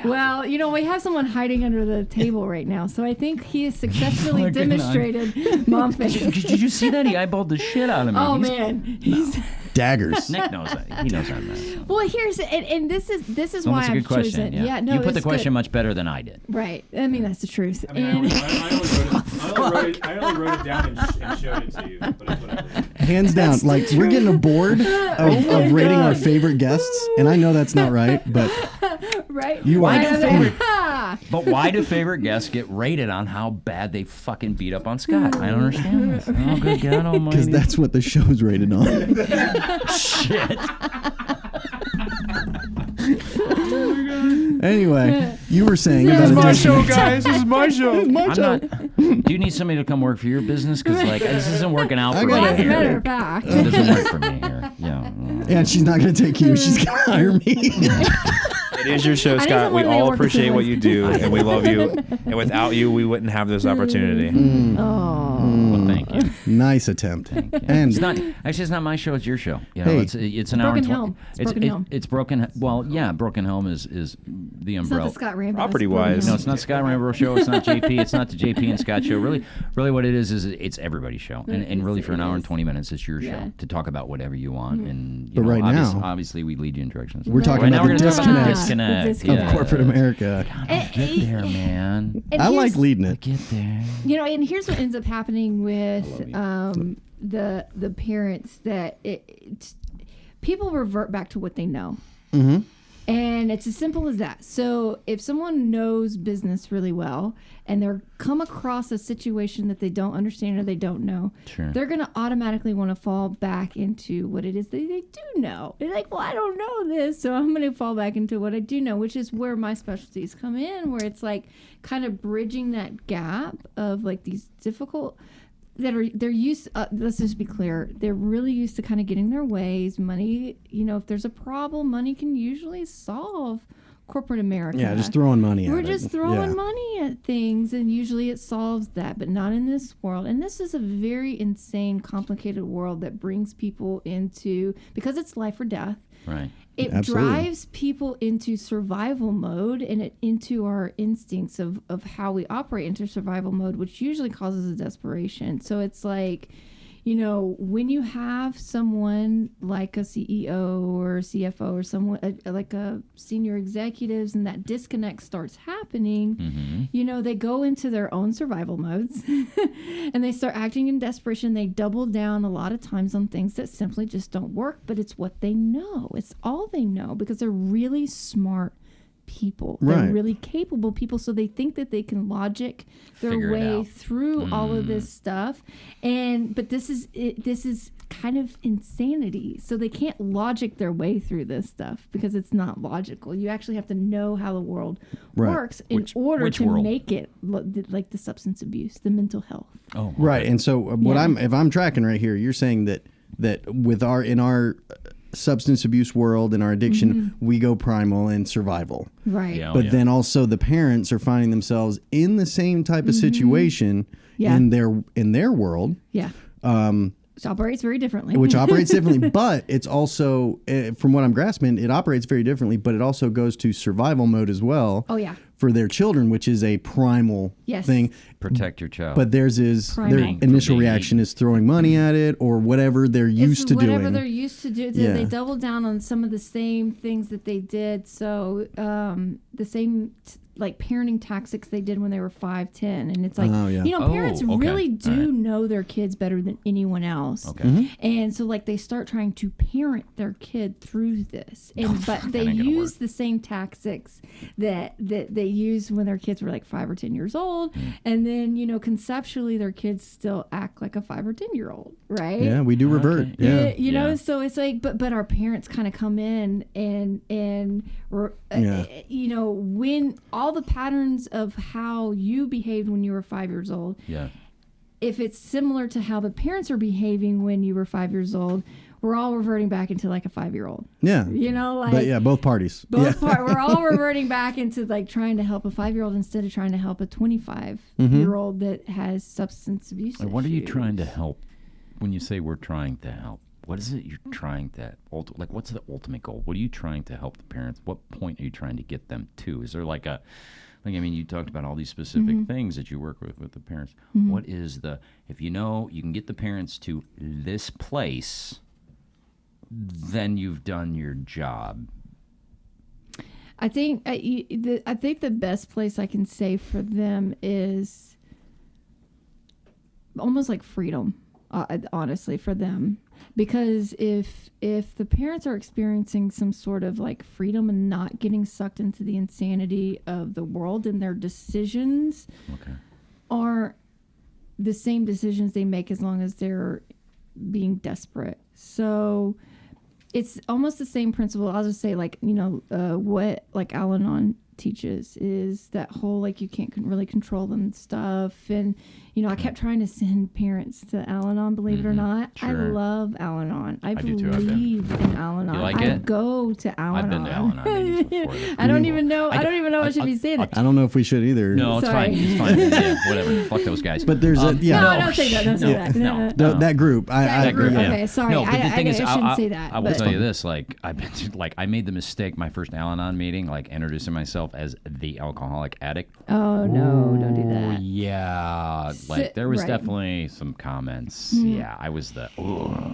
Well, we have someone hiding under the table right now, so I think he has successfully demonstrated mom face. Did you see that? He eyeballed the shit out of me. Oh man, he's Daggers. Nick knows that. He knows I'm messing. well. Here's and this is Well, why that's a I've good question. chosen. Yeah, no, you put the it's question good. much better than I did. Right. I mean, that's the truth. I mean, I only wrote it down and showed it to you, but it's whatever. Hands down, like we're getting a board of rating our favorite guests, and I know that's not right, but right. you Why are. do favorite? But why do favorite guests get rated on how bad they fucking beat up on Scott? I don't understand this. Oh, good God Almighty! Because that's what the show's rated on. shit. Anyway, you were saying This about is my addiction. show, guys. This is my show. I'm not. Do you need somebody to come work for your business? Because like this isn't working out for me. got As a it. matter of fact. It doesn't work for me here. Yeah. And she's not going to take you. She's going to hire me. It is your show, need Scott. We someone to all work with appreciate you. what you do, and we love you. And without you, we wouldn't have this opportunity. Oh. Well, thank you. Nice attempt. Thank you. And It's not. Actually, it's not my show. It's your show. You know, Hey. it's an hour and Broken Helm. It's Broken Helm. It's broken. Well, yeah, Broken Helm is the It's not umbrella. the Scott Rambo. Property-wise. No, it's not Scott Rambo show. It's not JP. It's not the JP and Scott show. Really, what it is it's everybody's show. And really, for an hour and 20 minutes, it's your show to talk about whatever you want. And you But know, right now- obviously, we lead you in directions. we're talking Right about now, we're the gonna talk about the disconnect disconnect of corporate America. Get there, man. And I like here's- leading it. Get there. You know, and here's what ends up happening with the parents that people revert back to what they know. Mm-hmm. And it's as simple as that. So if someone knows business really well and they're come across a situation that they don't understand or they don't know, Sure. they're going to automatically want to fall back into what it is that they do know. They're like, well, I don't know this, so I'm going to fall back into what I do know, which is where my specialties come in, where it's like kind of bridging that gap of like these difficult they're used let's just be clear, they're really used to kind of getting their ways. Money, you know, if there's a problem, money can usually solve corporate America. Yeah, just throwing money at it. We're just throwing Yeah. money at things, and usually it solves that, but not in this world. And this is a very insane, complicated world that brings people into, because it's life or death, Right. it Absolutely. drives people into survival mode and into our instincts of how we operate into survival mode, which usually causes a desperation. So it's like, you know, when you have someone like a CEO or a CFO or someone like a senior executives and that disconnect starts happening, Mm-hmm. you know, they go into their own survival modes and they start acting in desperation. They double down a lot of times on things that simply just don't work, but it's what they know. It's all they know because they're really smart people. They're Right. really capable people, so they think that they can logic their Figure it way out. through all of this stuff. But this is kind of insanity. So they can't logic their way through this stuff because it's not logical. You actually have to know how the world Right. works in order which to world? make it like the substance abuse, the mental health. Oh, okay. Right. And so Yeah. if I'm tracking right here, you're saying that with in our substance abuse world and our addiction, we go primal and survival. Right. Yeah. But then also the parents are finding themselves in the same type of situation Yeah. in their world, Yeah. Which operates very differently. which operates differently. But it's also, from what I'm grasping, it operates very differently. But it also goes to survival mode as well. Oh, yeah. For their children, which is a primal Yes. thing. Protect your child. But theirs is Primal. their initial For being reaction is throwing money at it or whatever they're used to whatever doing. they're used to do. Yeah. They double down on some of the same things that they did. So the same like parenting tactics they did when they were 5, 10. And it's like, Oh, yeah. you know, Oh, parents okay. really do All right. know their kids better than anyone else. Okay. Mm-hmm. And so like they start trying to parent their kid through this. And but they that ain't gonna use work. the same tactics that they used when their kids were like 5 or 10 years old. And then, you know, conceptually their kids still act like a 5 or 10-year-old, right? Yeah, we do revert. Okay. Yeah. You know, Yeah. so it's like, but our parents kind of come in and Yeah. you know, when all the patterns of how you behaved when you were 5 years old, Yeah. if it's similar to how the parents are behaving when you were 5 years old, we're all reverting back into like a 5-year-old. Yeah. You know, like But yeah, both parties. both yeah. we're all reverting back into like trying to help a 5-year-old instead of trying to help a 25-year-old that has substance abuse. Like, what are you issues. trying to help? When you say we're trying to help, what is it you're trying to like? What's the ultimate goal? What are you trying to help the parents? What point are you trying to get them to? Is there like I mean, you talked about all these specific things that you work with the parents. What is if you know you can get the parents to this place, then you've done your job. I think I think the best place I can say for them is almost like freedom, honestly, for them. Because if the parents are experiencing some sort of like freedom and not getting sucked into the insanity of the world, and their decisions Okay. are the same decisions they make as long as they're being desperate. So it's almost the same principle. I'll just say, like, you know, what like Al-Anon teaches, is that whole like you can't really control them stuff. And I kept trying to send parents to Al-Anon, believe it or not. I Sure. love Al-Anon. I do too. I've been. believe in Al-Anon. You like I it? go to Al-Anon. I've been to Al-Anon meetings before. They're I don't cool. even know. I don't even know I should be saying it. I don't know if we should either. No, it's Sorry. fine. It's fine. Yeah, whatever. Fuck those guys. But there's No, don't say that. Don't say that. No. that group. That I group. yeah. Okay, sorry. No, but the thing is, I shouldn't say that. I will but- tell you this: like, I've been to, like, I made the mistake my first Al-Anon meeting, like introducing myself as the alcoholic addict. Oh no! Don't do Oh that. yeah, like there was right. definitely some comments. Yeah, I was the.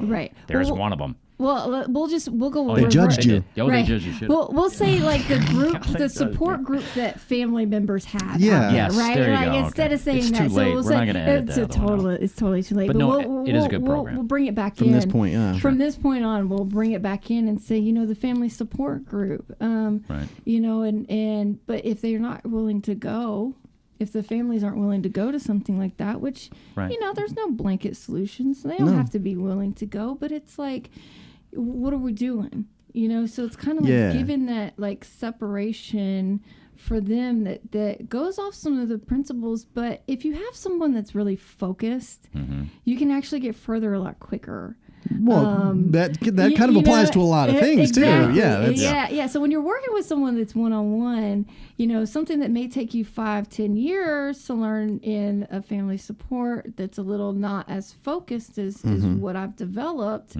Right. There's Well, one of them. Well, we'll go. They judged you. Oh, Right. they judged you. Shit. We'll say like the group, They the judged support me. group that family members have. Yeah. out there, Yes, right. there you like go, instead okay. of saying It's that, too so late. we'll We're say not gonna edit it's that a other one total. out. It's totally too late. But no, it is a good we'll, program. We'll bring it back From in this point, yeah. From this point on, we'll bring it back in and say, the family support group. Right. And but if they're not willing to go. If the families aren't willing to go to something like that, which, Right. there's no blanket solutions. They don't No. have to be willing to go, but it's like, what are we doing? So it's kind of like Yeah. giving that like separation for them that goes off some of the principles. But if you have someone that's really focused, you can actually get further a lot quicker. Well, that kind of You applies know, to a lot of things exactly. too. Yeah, that's, yeah. So when you're working with someone that's one-on-one, something that may take you 5-10 years to learn in a family support that's a little not as focused as what I've developed,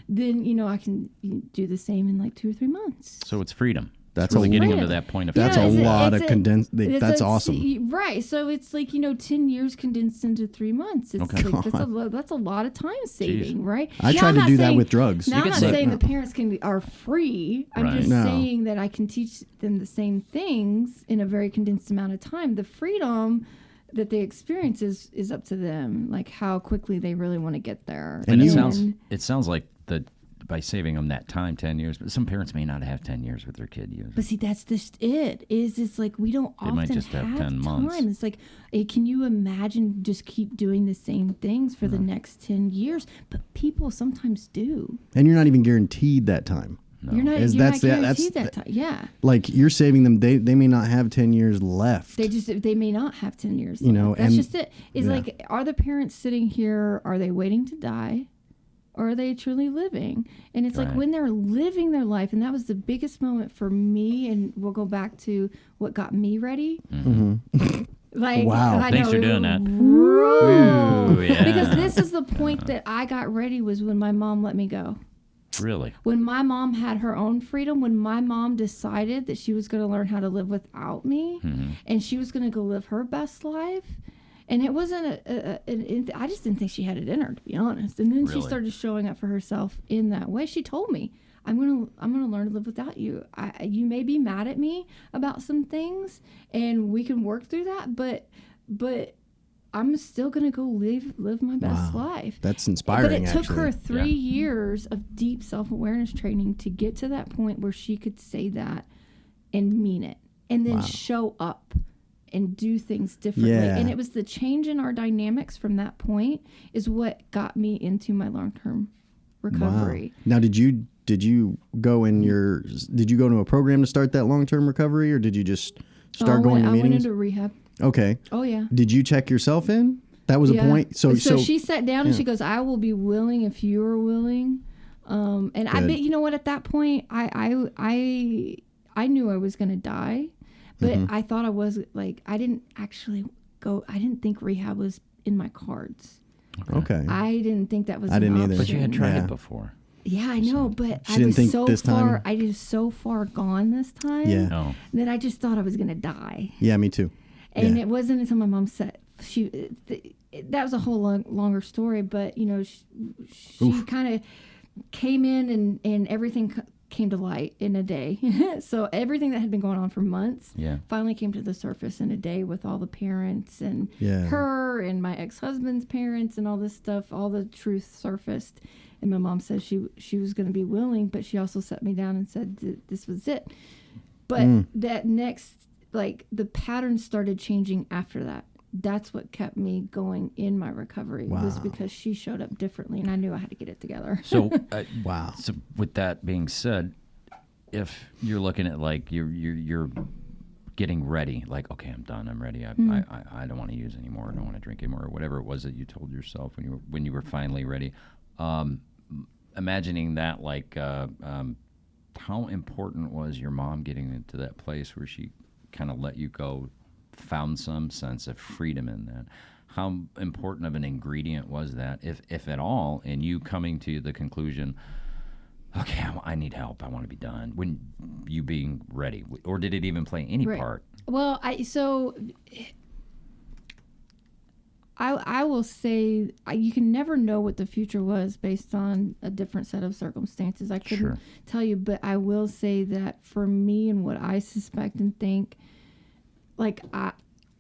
then I can do the same in like 2 or 3 months. So it's freedom. That's It's really a getting lot. them to that point of That's freedom. a lot it's of condensed. That's awesome. Right. So it's like 10 years condensed into 3 months. It's Okay. like that's a lot of time saving, right? I Now, tried I'm to not do that saying- with drugs. Now, I'm could not say- saying the parents are free. I'm Right. just No. saying that I can teach them the same things in a very condensed amount of time. The freedom that they experience is up to them, like how quickly they really want to get there. And you- it sounds like by saving them that time, 10 years, but some parents may not have 10 years with their kid. But see, that's just it. It's like we don't They often might just have have 10 months. time. It's like, can you imagine just keep doing the same things for the next 10 years? But people sometimes do. And you're not even guaranteed that time. You're not. Is- You're that's not the- that's guaranteed that time. Yeah. Like you're saving them. They may not have 10 years left. They may not have 10 years. You know, left. That's and- just it. It's yeah. like, are the parents sitting here? Are they waiting to die? Or are they truly living? And it's like Right. when they're living their life, and that was the biggest moment for me. And we'll go back to what got me ready. Like, Wow. I Thanks know, for doing that. Ooh. Ooh, yeah. Because this is the point that I got ready was when my mom let me go. Really? When my mom had her own freedom, when my mom decided that she was going to learn how to live without me, and she was going to go live her best life. And it wasn't I just didn't think she had it in her, to be honest. And then she Really? started showing up for herself in that way. She told me, I'm gonna learn to live without you. You may be mad at me about some things, and we can work through that. But I'm still gonna go live my best life. That's inspiring. But it took actually. her 3 years of deep self-awareness training to get to that point where she could say that and mean it, and then show up and do things differently. Yeah. And it was the change in our dynamics from that point is what got me into my long-term recovery. Wow. Now, did you go into a program to start that long-term recovery, or did you just start going to I went meetings? into rehab. Okay. Oh yeah. Did you check yourself in? That was a point. So she sat down and she goes, "I will be willing if you are willing." And I Good. bet at that point, I knew I was going to die, but I thought I was like I didn't actually go. I didn't think rehab was in my cards. Okay. I didn't think that was. I didn't either. But you had tried Yeah. it before. Yeah, I know, but She I didn't was think so this time? far. I was so far gone this time. Yeah. Oh. That I just thought I was going to die. Yeah, me too. And Yeah. it wasn't until my mom said that was a whole longer story, but she kind of came in and everything came to light in a day. So everything that had been going on for months finally came to the surface in a day with all the parents and her and my ex-husband's parents and all this stuff. All the truth surfaced. And my mom said she was going to be willing, but she also sat me down and said this was it. But that next, the pattern started changing after that. That's what kept me going in my recovery was because she showed up differently, and I knew I had to get it together. So, Wow. So with that being said, if you're looking at your getting ready, like, okay, I'm done, I'm ready, I don't want to use anymore, I don't want to drink anymore, or whatever it was that you told yourself when you were finally ready. Imagining that, like, how important was your mom getting into that place where she kind of let you go, found some sense of freedom in that? How important of an ingredient was that, if at all, in you coming to the conclusion, okay, I need help, I want to be done, when you being ready? Or did it even play any part? Well, I will say you can never know what the future was based on a different set of circumstances. I couldn't tell you, but I will say that for me and what I suspect and think, like,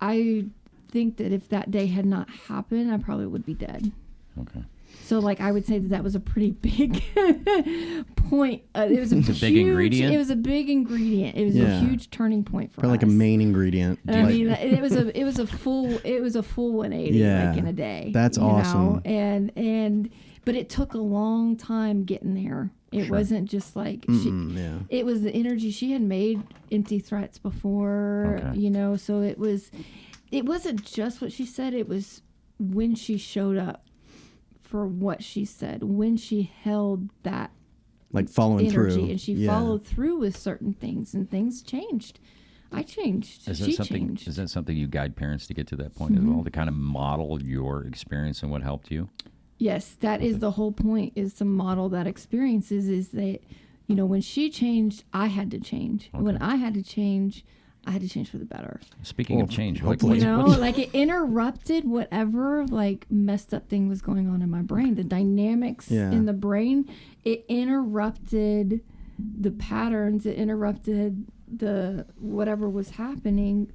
I think that if that day had not happened, I probably would be dead. Okay. So, like, I would say that was a pretty big point. It was a big ingredient. It was a big ingredient. It was a huge turning point for us. Like a main ingredient. I mean, it was a full 180, like, in a day. That's awesome. And but it took a long time getting there. It wasn't just like it was the energy. She had made empty threats before, so it wasn't just what she said. It was when she showed up for what she said, when she held that, like, following energy, through, and she followed through with certain things, and things changed. I changed. She changed. Is that something you guide parents to get to that point as well, to kind of model your experience and what helped you? Yes, that is the whole point, is to model that experience. Is that, when she changed, I had to change. Okay. When I had to change for the better. Speaking of change, hopefully. Like, it interrupted whatever, like, messed up thing was going on in my brain. The dynamics in the brain, it interrupted the patterns. It interrupted the whatever was happening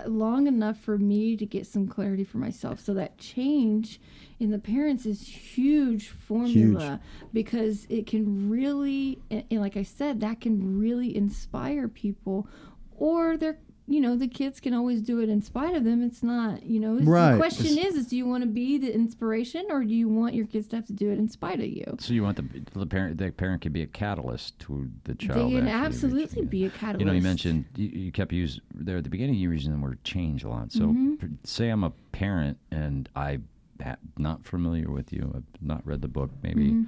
long enough for me to get some clarity for myself. So that change in the parents is huge formula, because it can really, and like I said, that can really inspire people. Or they're, the kids can always do it in spite of them. It's not, Right. The question is do you want to be the inspiration, or do you want your kids to have to do it in spite of you? So you want the parent can be a catalyst to the child. They can actually absolutely be a catalyst. You mentioned, you kept using there at the beginning, you were using the word change a lot. So say I'm a parent and I'm not familiar with you, I've not read the book, maybe.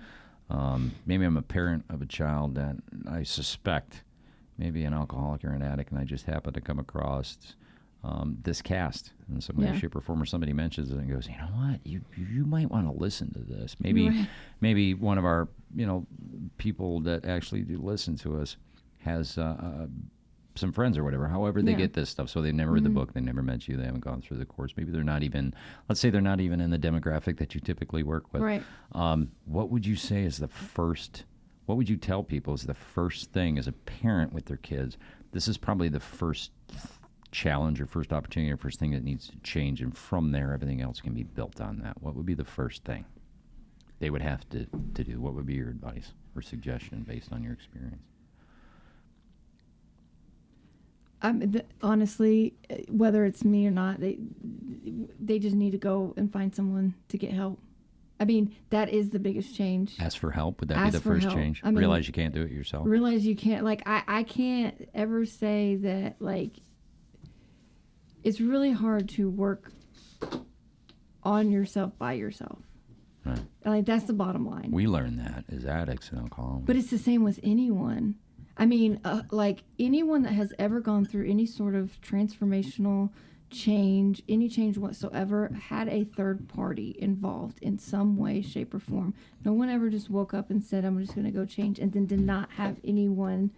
Maybe I'm a parent of a child that I suspect maybe an alcoholic or an addict, and I just happen to come across this cast in some way, shape, or form, or somebody mentions it and goes, you know what, you might want to listen to this. Maybe one of our people that actually do listen to us has some friends or whatever. However, they get this stuff, so they never read the book, they never met you, they haven't gone through the course. Maybe they're not even. Let's say they're not even in the demographic that you typically work with. Right. What would you say is the first? What would you tell people is the first thing as a parent with their kids? This is probably the first challenge or first opportunity or first thing that needs to change, and from there everything else can be built on that. What would be the first thing they would have to do? What would be your advice or suggestion based on your experience? Honestly, whether it's me or not, they just need to go and find someone to get help. I mean, that is the biggest change. Ask for help. Would that be the first change? Realize you can't do it yourself. Realize you can't. Like, I can't ever say that, like, it's really hard to work on yourself by yourself. Right. Like, that's the bottom line. We learn that as addicts and alcoholics. But it's the same with anyone. I mean, like, anyone that has ever gone through any sort of transformational change, any change whatsoever, had a third party involved in some way, shape, or form. No one ever just woke up and said, I'm just going to go change, and then did not have anyone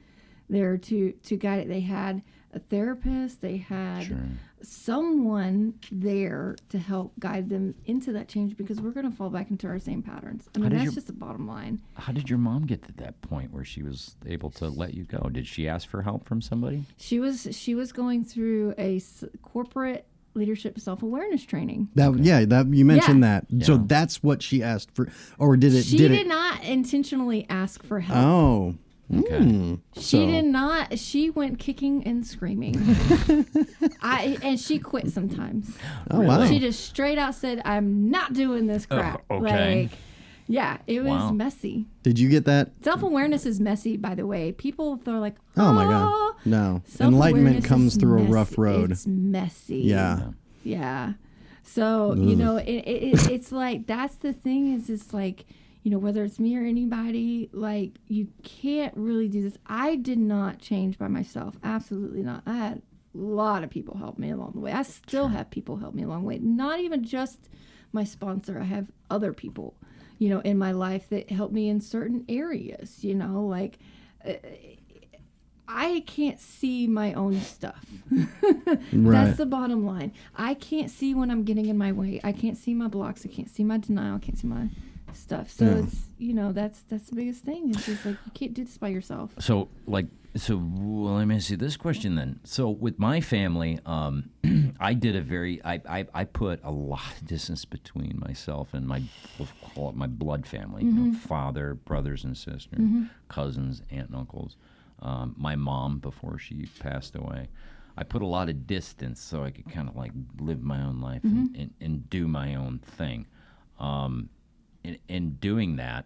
there to guide it. They had a therapist, they had someone there to help guide them into that change, because we're going to fall back into our same patterns. I mean, that's just the bottom line. How did your mom get to that point where she was able to let you go? Did she ask for help from somebody? She was going through a corporate leadership self-awareness training. That you mentioned that. Yeah. So that's what she asked for, or did it? She did not intentionally ask for help. Oh. Okay. She did not. She went kicking and screaming. And she quit sometimes. Oh, wow. She just straight out said, I'm not doing this crap. Okay. Like, Yeah, it was Wow. messy. Did you get that? Self-awareness is messy, by the way. People throw like, Oh my God. No. Self-awareness Enlightenment comes is through a messy. rough road. It's messy. Yeah. Yeah. So, you know, it's like, that's the thing is it's like, you know, whether it's me or anybody, like, you can't really do this. I did not change by myself. Absolutely not. I had a lot of people help me along the way. I still have people help me along the way. Not even just my sponsor. I have other people, you know, in my life that help me in certain areas, you know, like, I can't see my own stuff. Right. That's the bottom line. I can't see when I'm getting in my way. I can't see my blocks. I can't see my denial. I can't see my stuff. So Yeah. it's, you know, that's the biggest thing. It's just like, you can't do this by yourself. So, well, let me ask you this question then. So, with my family, I did I put a lot of distance between myself and we'll call it my blood family, you know, father, brothers and sisters, cousins, aunt and uncles. My mom, before she passed away, I put a lot of distance so I could kind of like live my own life and do my own thing. In doing that,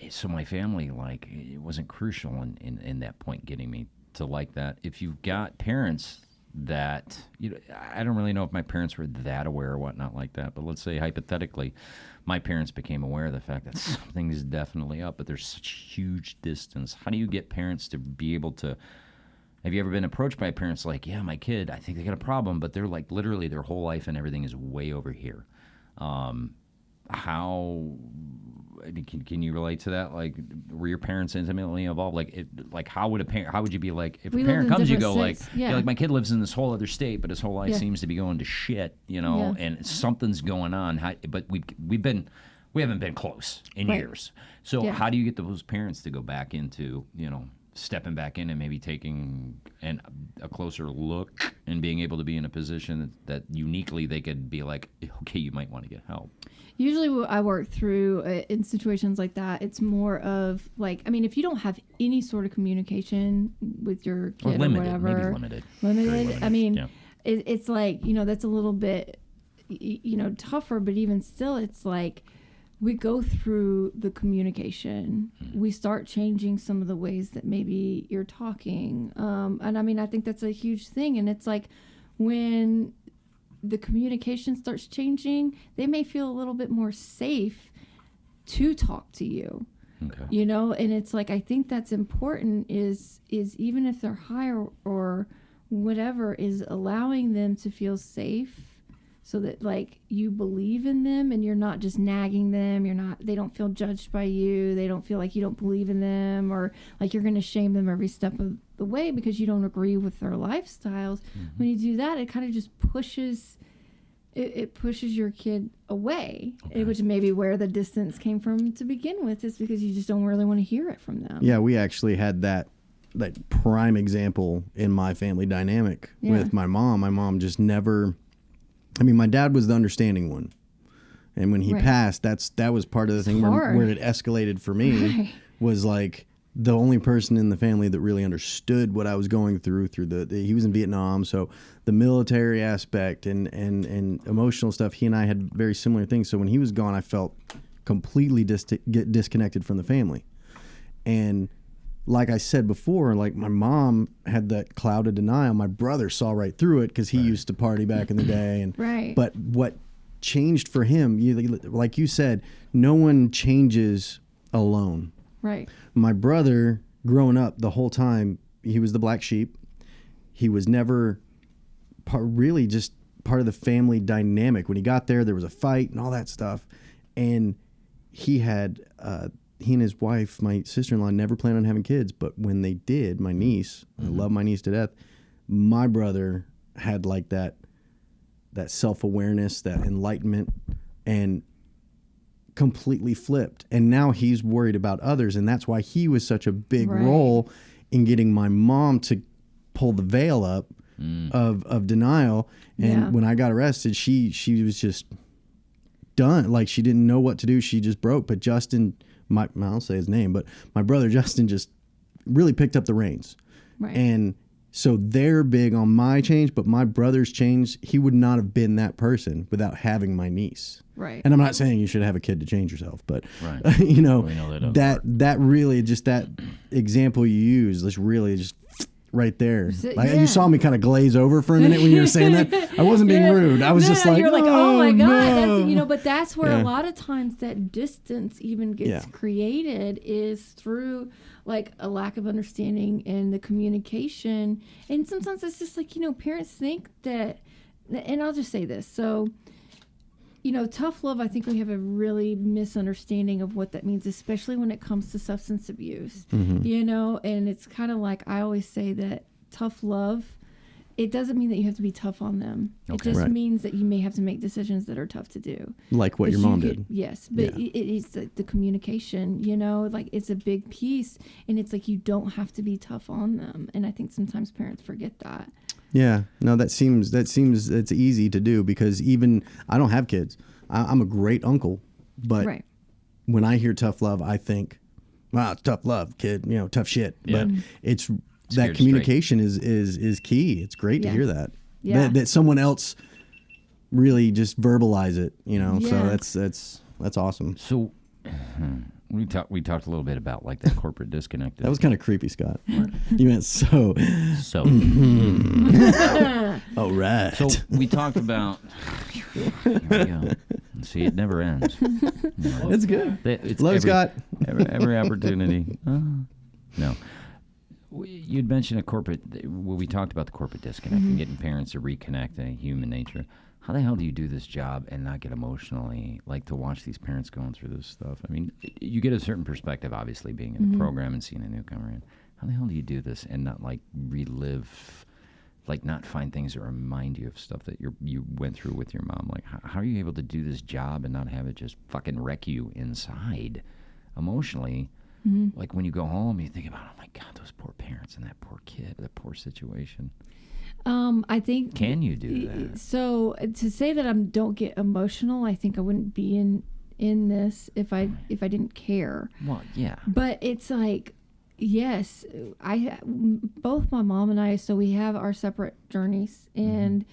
so my family, like, it wasn't crucial in that point getting me to like that. If you've got parents that, you know, I don't really know if my parents were that aware or whatnot like that, but let's say hypothetically, my parents became aware of the fact that something is definitely up, but there's such huge distance. How do you get parents to be able to? Have you ever been approached by parents like, yeah, my kid, I think they got a problem, but they're like literally their whole life and everything is way over here. How? I mean, can you relate to that? Like, were your parents intimately involved? Like, how would how would you be like if We a lived parent in comes, you different go like, states. Yeah. like my kid lives in this whole other state, but his whole life Yeah. seems to be going to shit, you know, Yeah. and something's going on. But we haven't been close in Right. years. So Yeah. how do you get those parents to go back into, you know, stepping back in and maybe taking a closer look and being able to be in a position that uniquely they could be like, okay, you might want to get help. Usually what I work through in situations like that, it's more of like, I mean, if you don't have any sort of communication with your kid Or limited, whatever. maybe limited. Very Limited. I mean, yeah. it's like, you know, that's a little bit, you know, tougher, but even still, it's like we go through the communication. We start changing some of the ways that maybe you're talking. And I mean, I think that's a huge thing. And it's like when the communication starts changing, they may feel a little bit more safe to talk to you. Okay. You know, and it's like, I think that's important is even if they're high or whatever, is allowing them to feel safe so that like you believe in them and you're not just nagging them. They don't feel judged by you. They don't feel like you don't believe in them or like you're going to shame them every step of the way because you don't agree with their lifestyles. When you do that, it kind of just pushes it pushes your kid away, which may be where the distance came from to begin with, is because you just don't really want to hear it from them. Yeah, we actually had that prime example in my family dynamic with my mom. My mom just never. I mean, my dad was the understanding one, and when he passed, that was part of the thing where it escalated for me. Was like the only person in the family that really understood what I was going through he was in Vietnam, so the military aspect and emotional stuff. He and I had very similar things. So when he was gone, I felt completely disconnected from the family, and like I said before, like my mom had that cloud of denial. My brother saw right through it because he used to party back in the day. And But what changed for him, like you said, no one changes alone. Right. My brother, growing up the whole time, he was the black sheep. He was never really just part of the family dynamic. When he got there was a fight and all that stuff. And he had... he and his wife, my sister-in-law, never planned on having kids. But when they did, my niece, I love my niece to death, my brother had like that self-awareness, that enlightenment, and completely flipped. And now he's worried about others. And that's why he was such a big role in getting my mom to pull the veil up of denial. And when I got arrested, she was just done. Like, she didn't know what to do. She just broke. But Justin... I'll say his name, but my brother Justin just really picked up the reins. Right. And So they're big on my change, but my brother's change, he would not have been that person without having my niece. Right. And I'm not saying you should have a kid to change yourself, but Right. you know, We know that that really just that example you use is really just right there. Like, yeah. you saw me kind of glaze over for a minute when you were saying that. I wasn't being rude. I was just like, you're like, oh my God. no. That's, but that's where Yeah. a lot of times that distance even gets created is through like a lack of understanding and the communication. And sometimes it's just like, parents think that, and I'll just say this. So, tough love, I think we have a really misunderstanding of what that means, especially when it comes to substance abuse, and it's kind of like I always say that tough love, it doesn't mean that you have to be tough on them. Okay. It just Right. means that you may have to make decisions that are tough to do. Like what But your mom you did. could- yes, but Yeah. it is the communication, like it's a big piece, and it's like you don't have to be tough on them. And I think sometimes parents forget that. Yeah, no, that seems it's easy to do because even I don't have kids. I'm a great uncle, but Right. when I hear tough love, I think, wow, it's tough love, kid, tough shit. Yeah. But it's Scared that communication is key. It's great to Yeah. hear that. Yeah. That someone else really just verbalize it, So Yeah. that's awesome. So we talked a little bit about like that corporate disconnect. That was kind of creepy, Scott. You meant so. so. Oh, right. So we talked about. Here we go. See, it never ends. That's good. It's Love, Scott. every opportunity. No. You'd mentioned a corporate. Well, we talked about the corporate disconnect and getting parents to reconnect in human nature. How the hell do you do this job and not get emotionally, like, to watch these parents going through this stuff? I mean, you get a certain perspective, obviously, being in the program and seeing a newcomer in. How the hell do you do this and not, like, relive, like, not find things that remind you of stuff that you went through with your mom? Like, how are you able to do this job and not have it just fucking wreck you inside emotionally? Like, when you go home, you think about, oh, my God, those poor parents and that poor kid, that poor situation. I think. Can you do that? So to say that I don't get emotional, I think I wouldn't be in this if I didn't care. Well, yeah. But it's like, yes, both my mom and I. So we have our separate journeys, and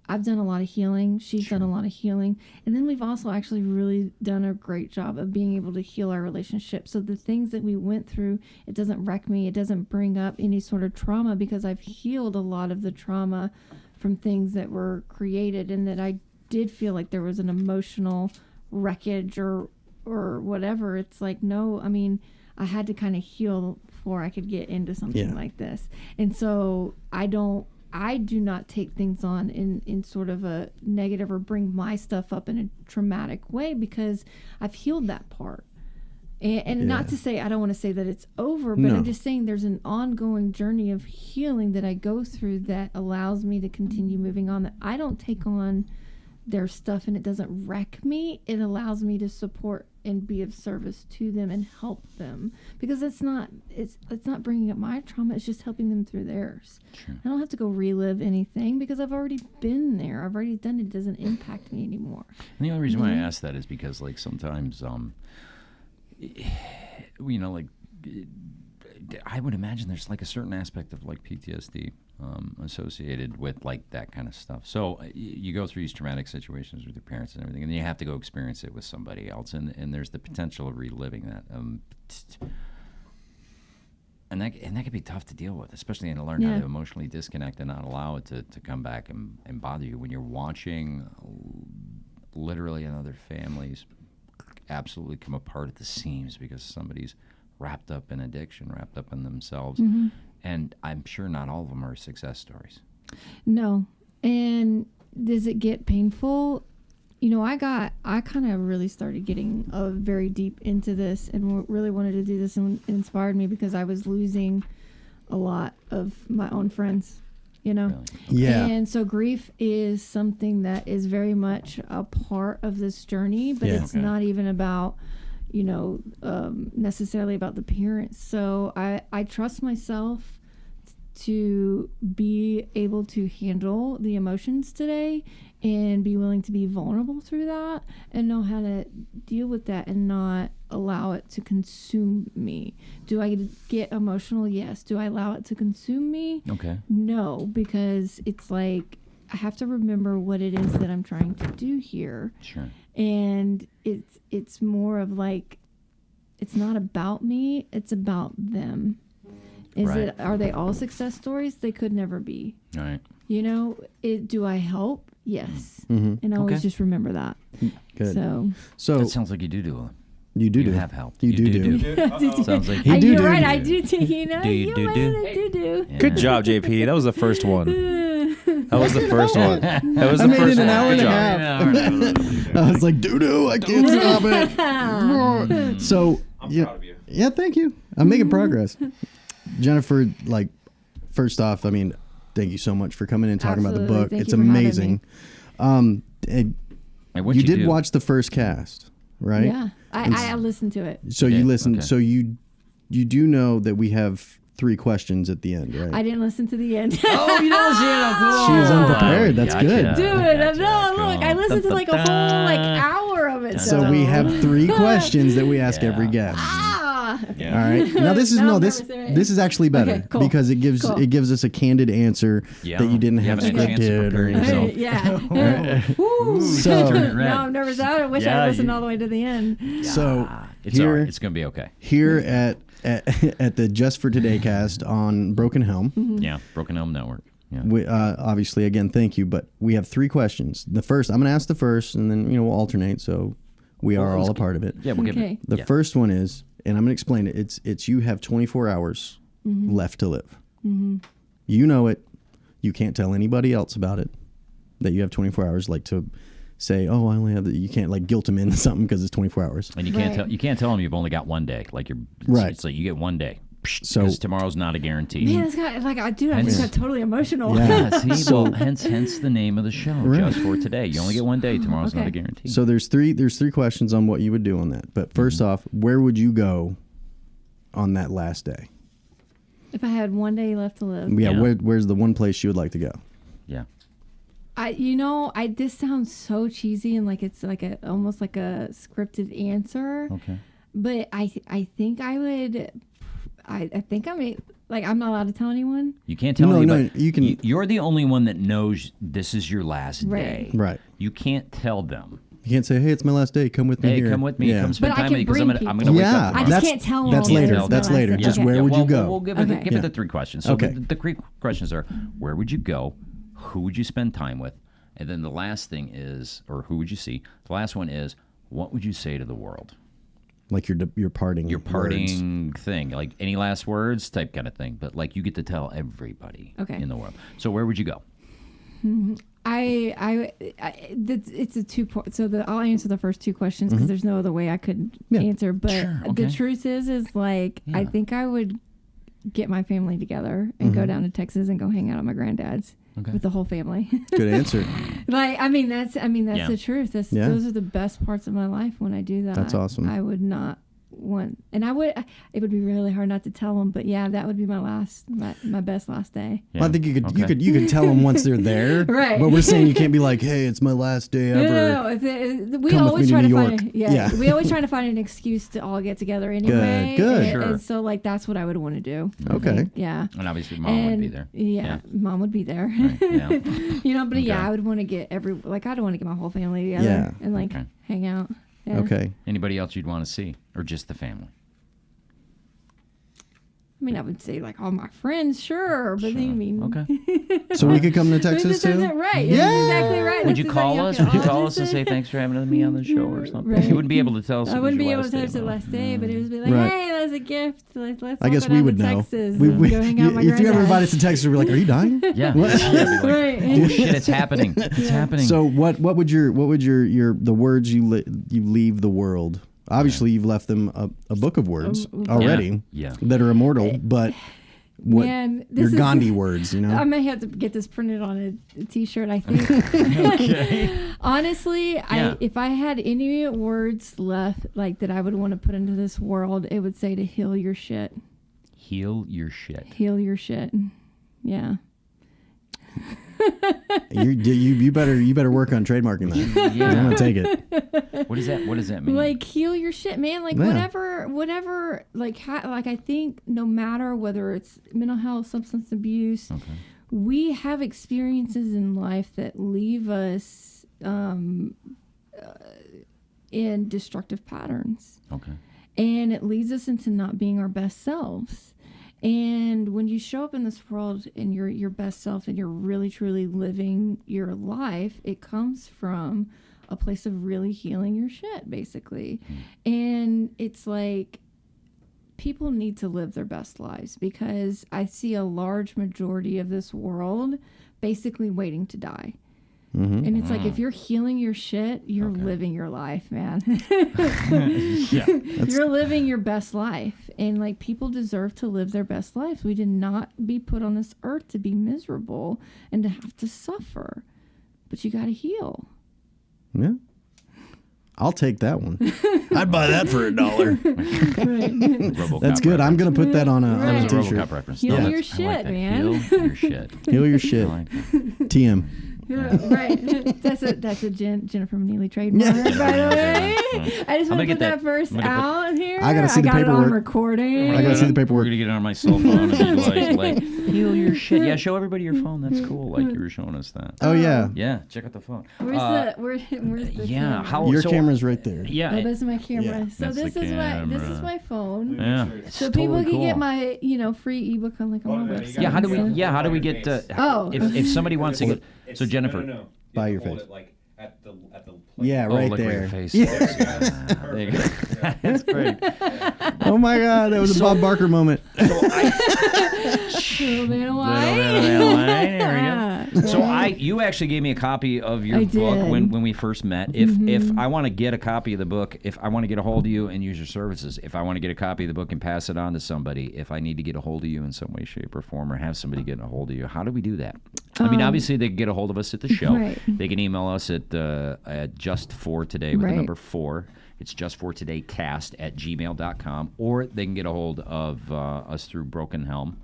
I've done a lot of healing. She's done a lot of healing, and then we've also actually really done a great job of being able to heal our relationship. So the things that we went through, it doesn't wreck me. It doesn't bring up any sort of trauma because I've healed a lot of the trauma from things that were created, and that I did feel like there was an emotional wreckage or whatever. It's like, no, I mean, I had to kind of heal before I could get into something like this. And so I do not take things on in sort of a negative or bring my stuff up in a traumatic way because I've healed that part. And not to say, I don't want to say that it's over, but I'm just saying there's an ongoing journey of healing that I go through that allows me to continue moving on, that I don't take on their stuff and it doesn't wreck me. It allows me to support and be of service to them and help them, because it's not bringing up my trauma. It's just helping them through theirs. Sure. I don't have to go relive anything because I've already been there. I've already done it. It doesn't impact me anymore. And the only reason why I ask that is because, like, sometimes, like, I would imagine there's like a certain aspect of like PTSD associated with like that kind of stuff. So you go through these traumatic situations with your parents and everything, and then you have to go experience it with somebody else, and there's the potential of reliving that. And that can be tough to deal with, especially in to learn how to emotionally disconnect and not allow it to come back and bother you when you're watching literally another family's absolutely come apart at the seams because somebody's wrapped up in addiction, wrapped up in themselves. And I'm sure not all of them are success stories. No. And does it get painful? I kind of really started getting very deep into this and really wanted to do this, and it inspired me because I was losing a lot of my own friends, Really? Yeah. And so grief is something that is very much a part of this journey, but it's not even about, necessarily about the parents. So I trust myself to be able to handle the emotions today and be willing to be vulnerable through that and know how to deal with that and not allow it to consume me. Do I get emotional? Yes. Do I allow it to consume me? Okay. No, because it's like I have to remember what it is that I'm trying to do here. Sure. And it's more of like, it's not about me, it's about them. Are they all success stories? They could never be. All right. You know, do I help? Yes. Mm-hmm. And always Okay. just remember that. Good. So That sounds like you do them. you do You do. have helped. You do. Uh-oh. Sounds like He do you're do. right, I do too. You know, Do you do do? I do. Yeah. Good job, JP. That was the first one. That was the first one. That was I the made first it an one. hour Good and a job. half. I was like, doo-doo, I can't stop it. So, I'm yeah, proud of you. yeah, thank you. I'm making progress. Jennifer, like, first off, I mean, thank you so much for coming and talking about the Absolutely. book. Thank It's you for having amazing. And Hey, what'd you did do? watch the first cast, right? Yeah. I listened to it. So Yeah, you listened. okay. So you do know that we have 3 questions at the end, right? I didn't listen to the end. Oh, you don't see it. Cool. She is unprepared. That's good. Dude, Gotcha. no, look, I Cool. So like a whole like hour of it. So we have 3 questions that we ask Yeah. every guest. Okay. All right. Now this is Now no I'm this nervous, right? this is actually better Okay, cool. because it gives us a candid answer Yeah. that you didn't You have have an chance to scripted or prepare anything. yourself. Yeah. Woo. So Turn it red. Now I'm nervous. I wish Yeah, I listened you- all the way to the end. So It's all here right. It's gonna be okay. here at the Just for Today cast on Broken Helm. Yeah. Broken Elm Network. Yeah. We, obviously, again, thank you. But we have 3 questions. The first, I'm going to ask the first, and then we'll alternate. So we are all a part of it. Yeah. We'll give Okay. it. The yeah. first one is, and I'm going to explain it. It's you have 24 hours left to live. You know it. You can't tell anybody else about it. That you have 24 hours, like to say, oh, I only have. You can't like guilt them into something because it's 24 hours. And you Right. can't tell them you've only got one day. Like Right. It's like you get one day. So- Because tomorrow's not a guarantee. Man, this guy, like, I just got totally emotional. Yeah. Yeah, see, So- well, hence the name of the show, Right. Just for Today. You only get one day. Tomorrow's not a Okay. guarantee. So there's three questions on what you would do on that. But first off, where would you go on that last day? If I had one day left to live, Yeah, Yeah. where's the one place you would like to go? yeah. this sounds so cheesy and like it's like almost like a scripted answer. Okay. But I think I would. I think I mean, like, I'm not allowed to tell anyone. You can't tell No, anybody. no, you can- You're the only one that knows this is your last Right. day. Right. You can't tell them. You can't say, hey, it's my last day. Come with me Hey, here. come with me. Yeah. Come spend But I time can with me because I'm bring gonna people. wake Yeah, up I tomorrow. just that's- can't tell that's them. later. It's my That's last later. day. Just Okay. where would you go? We'll give Okay. it the 3 questions. So Okay. the 3 questions are: where would you go? Who would you spend time with? And then the last thing is, or who would you see? The last one is, what would you say to the world? Like your parting. Your words. parting thing, like any last words type kind of thing. But like you get to tell everybody Okay. in the world. So where would you go? It's a 2-part. So I'll answer the first 2 questions because there's no other way I could Yeah. answer. But Sure, the okay. truth is like I Yeah. think I would get my family together and go down to Texas and go hang out at my granddad's Okay. with the whole family. Good answer. Like that's Yeah. the truth. Yeah. Those are the best parts of my life when I do that. That's awesome. I would not want, and it would be really hard not to tell them. But yeah, that would be my best last day. Well, I think you Okay. could tell them once they're there. Right. But we're saying you can't be like, hey, it's my last day ever. No, we Come with always me try to to New find York. Yeah. we always try to find an excuse to all get together anyway. Good. And, Sure. and so like that's what I would want to do. I Okay. think. Yeah. And obviously, mom would be there. Yeah, mom would be there. Right, yeah. But yeah, Okay. I would want to get I'd want to get my whole family together Yeah. and like Okay. hang out. Yeah. Okay. Anybody else you'd want to see, or just the family? I mean, I would say like all my friends, sure, but then I mean, Okay. So we could come to Texas too? right? Yeah. That's exactly right. Would That's you call us? exactly Would you all call I us and just say said. thanks for having me on the show or something? Right. You wouldn't be able to tell us. I it was wouldn't be your able to last tell us the day, last day, but it was be like, Right. hey, that's a gift. Let's I all guess go we down would to know. Texas and go hang out with my If you ever granddad. invite us to Texas, we're like, are you dying? though. Yeah. Yeah, be like, Right. oh shit, it's happening. It's happening. So what would your the words you leave the world? Obviously, you've left them a book of words already Yeah. that are immortal, but what Man, your this is- Gandhi words, you know? I may have to get this printed on a T-shirt. I think. Okay. Honestly, Yeah. if I had any words left, like that, I would want to put into this world, it would say to heal your shit. Heal your shit. Heal your shit. Yeah. You better work on trademarking that. Yeah. I'm gonna take it. What does that mean? Like heal your shit, man. Like Yeah. whatever. Like I think no matter whether it's mental health, substance abuse, Okay. we have experiences in life that leave us in destructive patterns, Okay. and it leads us into not being our best selves. And when you show up in this world and you're your best self and you're really truly living your life, it comes from a place of really healing your shit, basically. And it's like people need to live their best lives, because I see a large majority of this world basically waiting to die. Mm-hmm. And it's like, if you're healing your shit, you're living your life, man. Yeah. You're living your best life. And like, people deserve to live their best lives. We did not be put on this earth to be miserable and to have to suffer. But you got to heal. Yeah. I'll take that one. I'd buy that for $1. RoboCop That's good. I'm gonna put that on a Right. on That a was a t-shirt. RoboCop reference. Heal No, your that's- I like shit, that. man. Heal your shit. Heal your shit. I like that. TM. Right. That's a Jenifer Maneely trademark, Yeah. by the way. I just I'm want gonna to get put that that- first I'm gonna put- out here. I gotta see the got it on paperwork. recording. I gotta see the paperwork. We're gonna get it on my cell phone and be like, heal your shit. Yeah, show everybody your phone. That's cool. Like you were showing us that. Oh yeah. Yeah, check out the phone. Where's the Yeah, camera? how Your so- camera's right there. Yeah. Oh, this is my camera. Yeah, so that's this the is camera. my phone. Yeah. So It's people totally can get cool. my free ebook on like on my Oh, no, you website. gotta- Yeah, how do we? Yeah. Yeah, how do we get? Oh. If somebody wants to get. So Jennifer. No. By You your hold face. it, like, at the plate. Yeah, Oh, right look where there. your face Yeah. is. There you go. That's great. Oh my God, that was a Bob Barker moment. Little bit of white. There we go. So you actually gave me a copy of your I book did. when we first met. If I want to get a copy of the book, if I want to get a hold of you and use your services, if I want to get a copy of the book and pass it on to somebody, if I need to get a hold of you in some way, shape, or form, or have somebody get a hold of you, how do we do that? I mean, obviously they can get a hold of us at the show. Right. They can email us at just for today with Right. the number 4. It's justfortodaycast@gmail.com, or they can get a hold of us through Broken Helm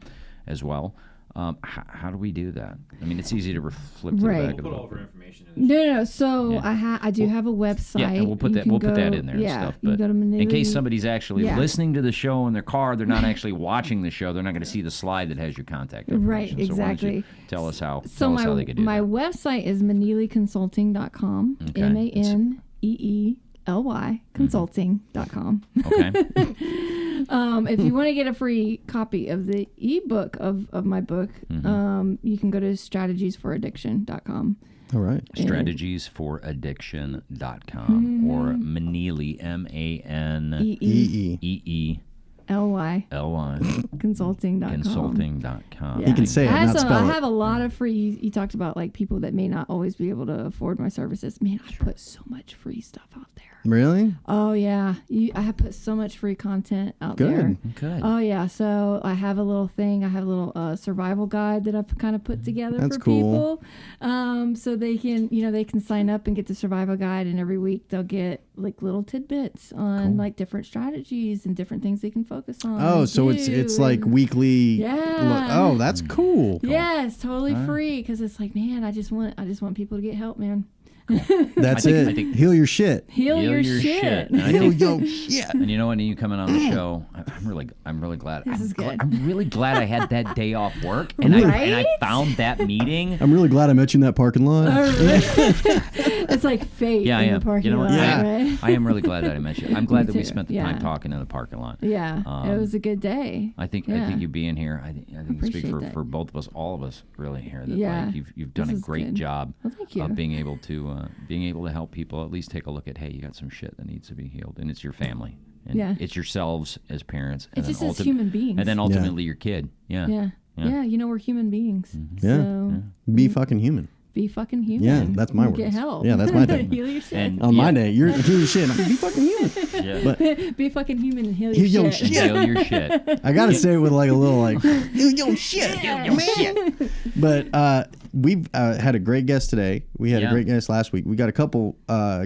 as well. How do we do that? I mean, it's easy to flip to Right. the back of Put the all of book. our information in the No. So Yeah. I do have a website. Yeah, and we'll put You that can we'll put that go- in there yeah, and stuff. you But can go to in case Maneely. somebody's actually Yeah. listening to the show in their car, they're not actually watching the show. They're not going to see the slide that has your contact information. Right, So why don't you exactly. tell us how. So tell us how they could do my that. website is maneelyconsulting.com. Okay. MANEELY consulting.com. Okay. If you want to get a free copy of the ebook of my book, you can go to strategiesforaddiction.com. All right. Strategiesforaddiction.com or Maneely, EELY MANEELY consulting.com. consulting.com. You can say it, I have not spell I it. have a lot of free. You talked about like people that may not always be able to afford my services. Man, I put so much free stuff out there. Really? Oh yeah, I have put so much free content out there. Good. Good. Oh yeah, so I have a little thing. I have a little survival guide that I've kind of put together That's for cool. people, so they can they can sign up and get the survival guide, and every week they'll get like little tidbits on like different strategies and different things they can focus on. Oh, and so it's do, like and- weekly. Yeah. Oh, that's cool. Yeah, it's totally free because it's like, man, I just want people to get help, man. That's I it. think- Heal your shit. Heal your shit. And I Heal think- your shit. And you know what? You coming on the show, I'm really glad. This is good. I'm really glad I had that day off work, and I Right? found that meeting. I'm really glad I met you in that parking lot. It's like fate Yeah, I in am. the parking You know what? lot, Yeah. right? I am really glad that I met you. I'm glad Me that we too. spent the Yeah. time talking in the parking lot. Yeah, Um, it was a good day. I think Yeah. you being here. I think you speak Appreciate that. for both of us, all of us, really here. That Yeah. like you've done This a is great good. job Well, thank you. of being able to help people at least take a look at, hey, you got some shit that needs to be healed, and it's your family, and Yeah. it's yourselves as parents, and It's then just as human beings. and then ultimately your kid. Yeah. yeah. Yeah. Yeah, we're human beings. Yeah. So Be fucking human. be fucking human. Yeah, that's my Get words. help. Yeah, that's my thing. Heal your shit. And On my day, you're heal your shit. Be fucking human. yeah. But be fucking human and heal Heal your your shit. shit. Heal your shit. I gotta say it with like a little like heal your shit. Man. But we've had a great guest today. We had a great guest last week. We got a couple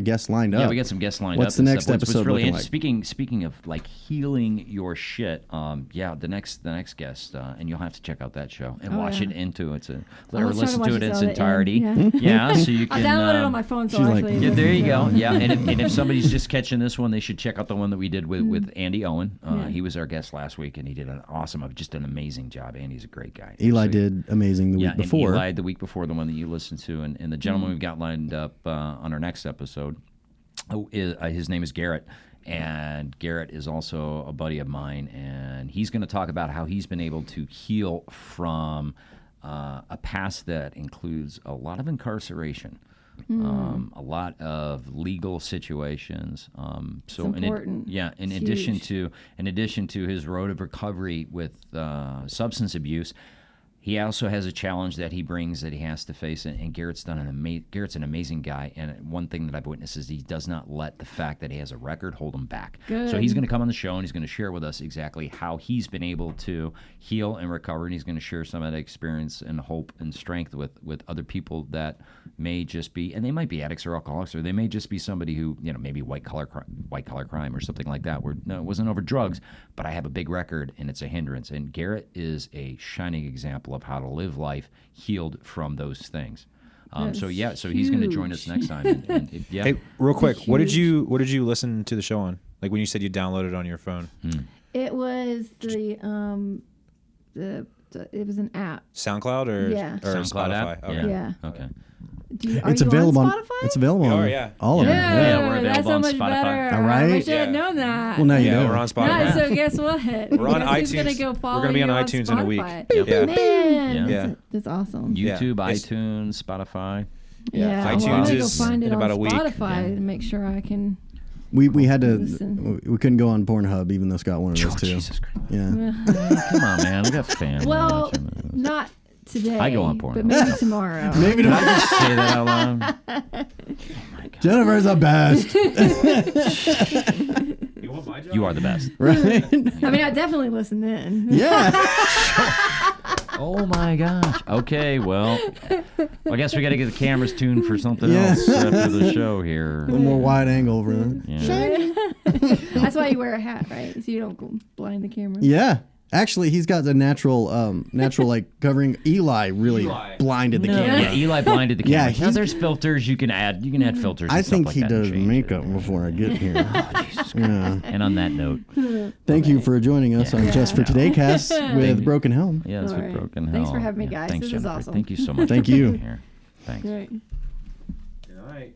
guests lined up. Yeah, we got some guests lined up. What's the next episode really looking like? Speaking of like healing your shit, the next guest, and you'll have to check out that show and watch it into its listen to it in its entirety. Yeah, so you can. I'll download it on my phone. So she's actually, Yeah, there you go. Yeah, and if somebody's just catching this one, they should check out the one that we did with Andy Owen. He was our guest last week, and he did just an amazing job. Andy's a great guy. Eli did amazing the week before. And Eli the week before, the one that you listened to, and the gentleman we've got lined up on our next episode, his name is Garrett. And Garrett is also a buddy of mine, and he's going to talk about how he's been able to heal from a past that includes a lot of incarceration. A lot of legal situations. So important. In addition to his road of recovery with substance abuse, he also has a challenge that he brings that he has to face, and Garrett's Garrett's an amazing guy. And one thing that I've witnessed is he does not let the fact that he has a record hold him back. Good. So he's going to come on the show and he's going to share with us exactly how he's been able to heal and recover, and he's going to share some of that experience and hope and strength with other people that may just be, and they might be addicts or alcoholics, or they may just be somebody who, maybe white collar crime or something like that, where no, it wasn't over drugs, but I have a big record and it's a hindrance. And Garrett is a shining example of how to live life healed from those things. So he's going to join us next time. Hey, real quick, what did you listen to the show on? Like when you said you downloaded it on your phone? It was it was an app. SoundCloud or SoundCloud Spotify? app? Okay. Yeah. Okay. It's available on on Spotify? It's available on all of them. Yeah, we're available that's so on much Spotify. better. All right. I wish I had known that. Well, now you know. We're on Spotify. No, so guess what? We're on Guess who's iTunes. Gonna go follow We're gonna be on you iTunes in a week. Spotify? Yeah. Man, Yeah. that's awesome. YouTube, Yeah. iTunes, Spotify. Yeah, iTunes well, I'm gonna go is find it in on about a week. Spotify to make sure I can. We had to. Listen. We couldn't go on Pornhub, even though Scott wanted us to. Jesus Christ. Yeah. Come on, man. We got family. Well, watching this. not today. I go on Pornhub. but maybe tomorrow. Maybe Did not. I just say that out loud? Jennifer's the best. You want my job? You are the best. Right? I mean, I definitely listen then. Yeah. Oh my gosh. Okay, well, I guess we got to get the cameras tuned for something Yeah. else after the show here. A little more wide angle over there. Yeah. That's why you wear a hat, right? So you don't go blind the camera. Yeah. Actually, he's got the natural like covering. Eli really Eli. blinded the No, camera. yeah, Eli blinded the Yeah, camera. Now he's- there's filters you can add. You can add filters. I and think stuff he like that and does change makeup it. before I get here. Jesus Christ. Yeah. And on that note, Thank you for joining us on Just for Today cast with Broken Helm. yeah, it's All with right. Broken Hell. Thanks for having me, Yeah, guys. Thanks, This is Jennifer. awesome. Thank you so much. Thank for you. being here. Thanks. Great. Good night.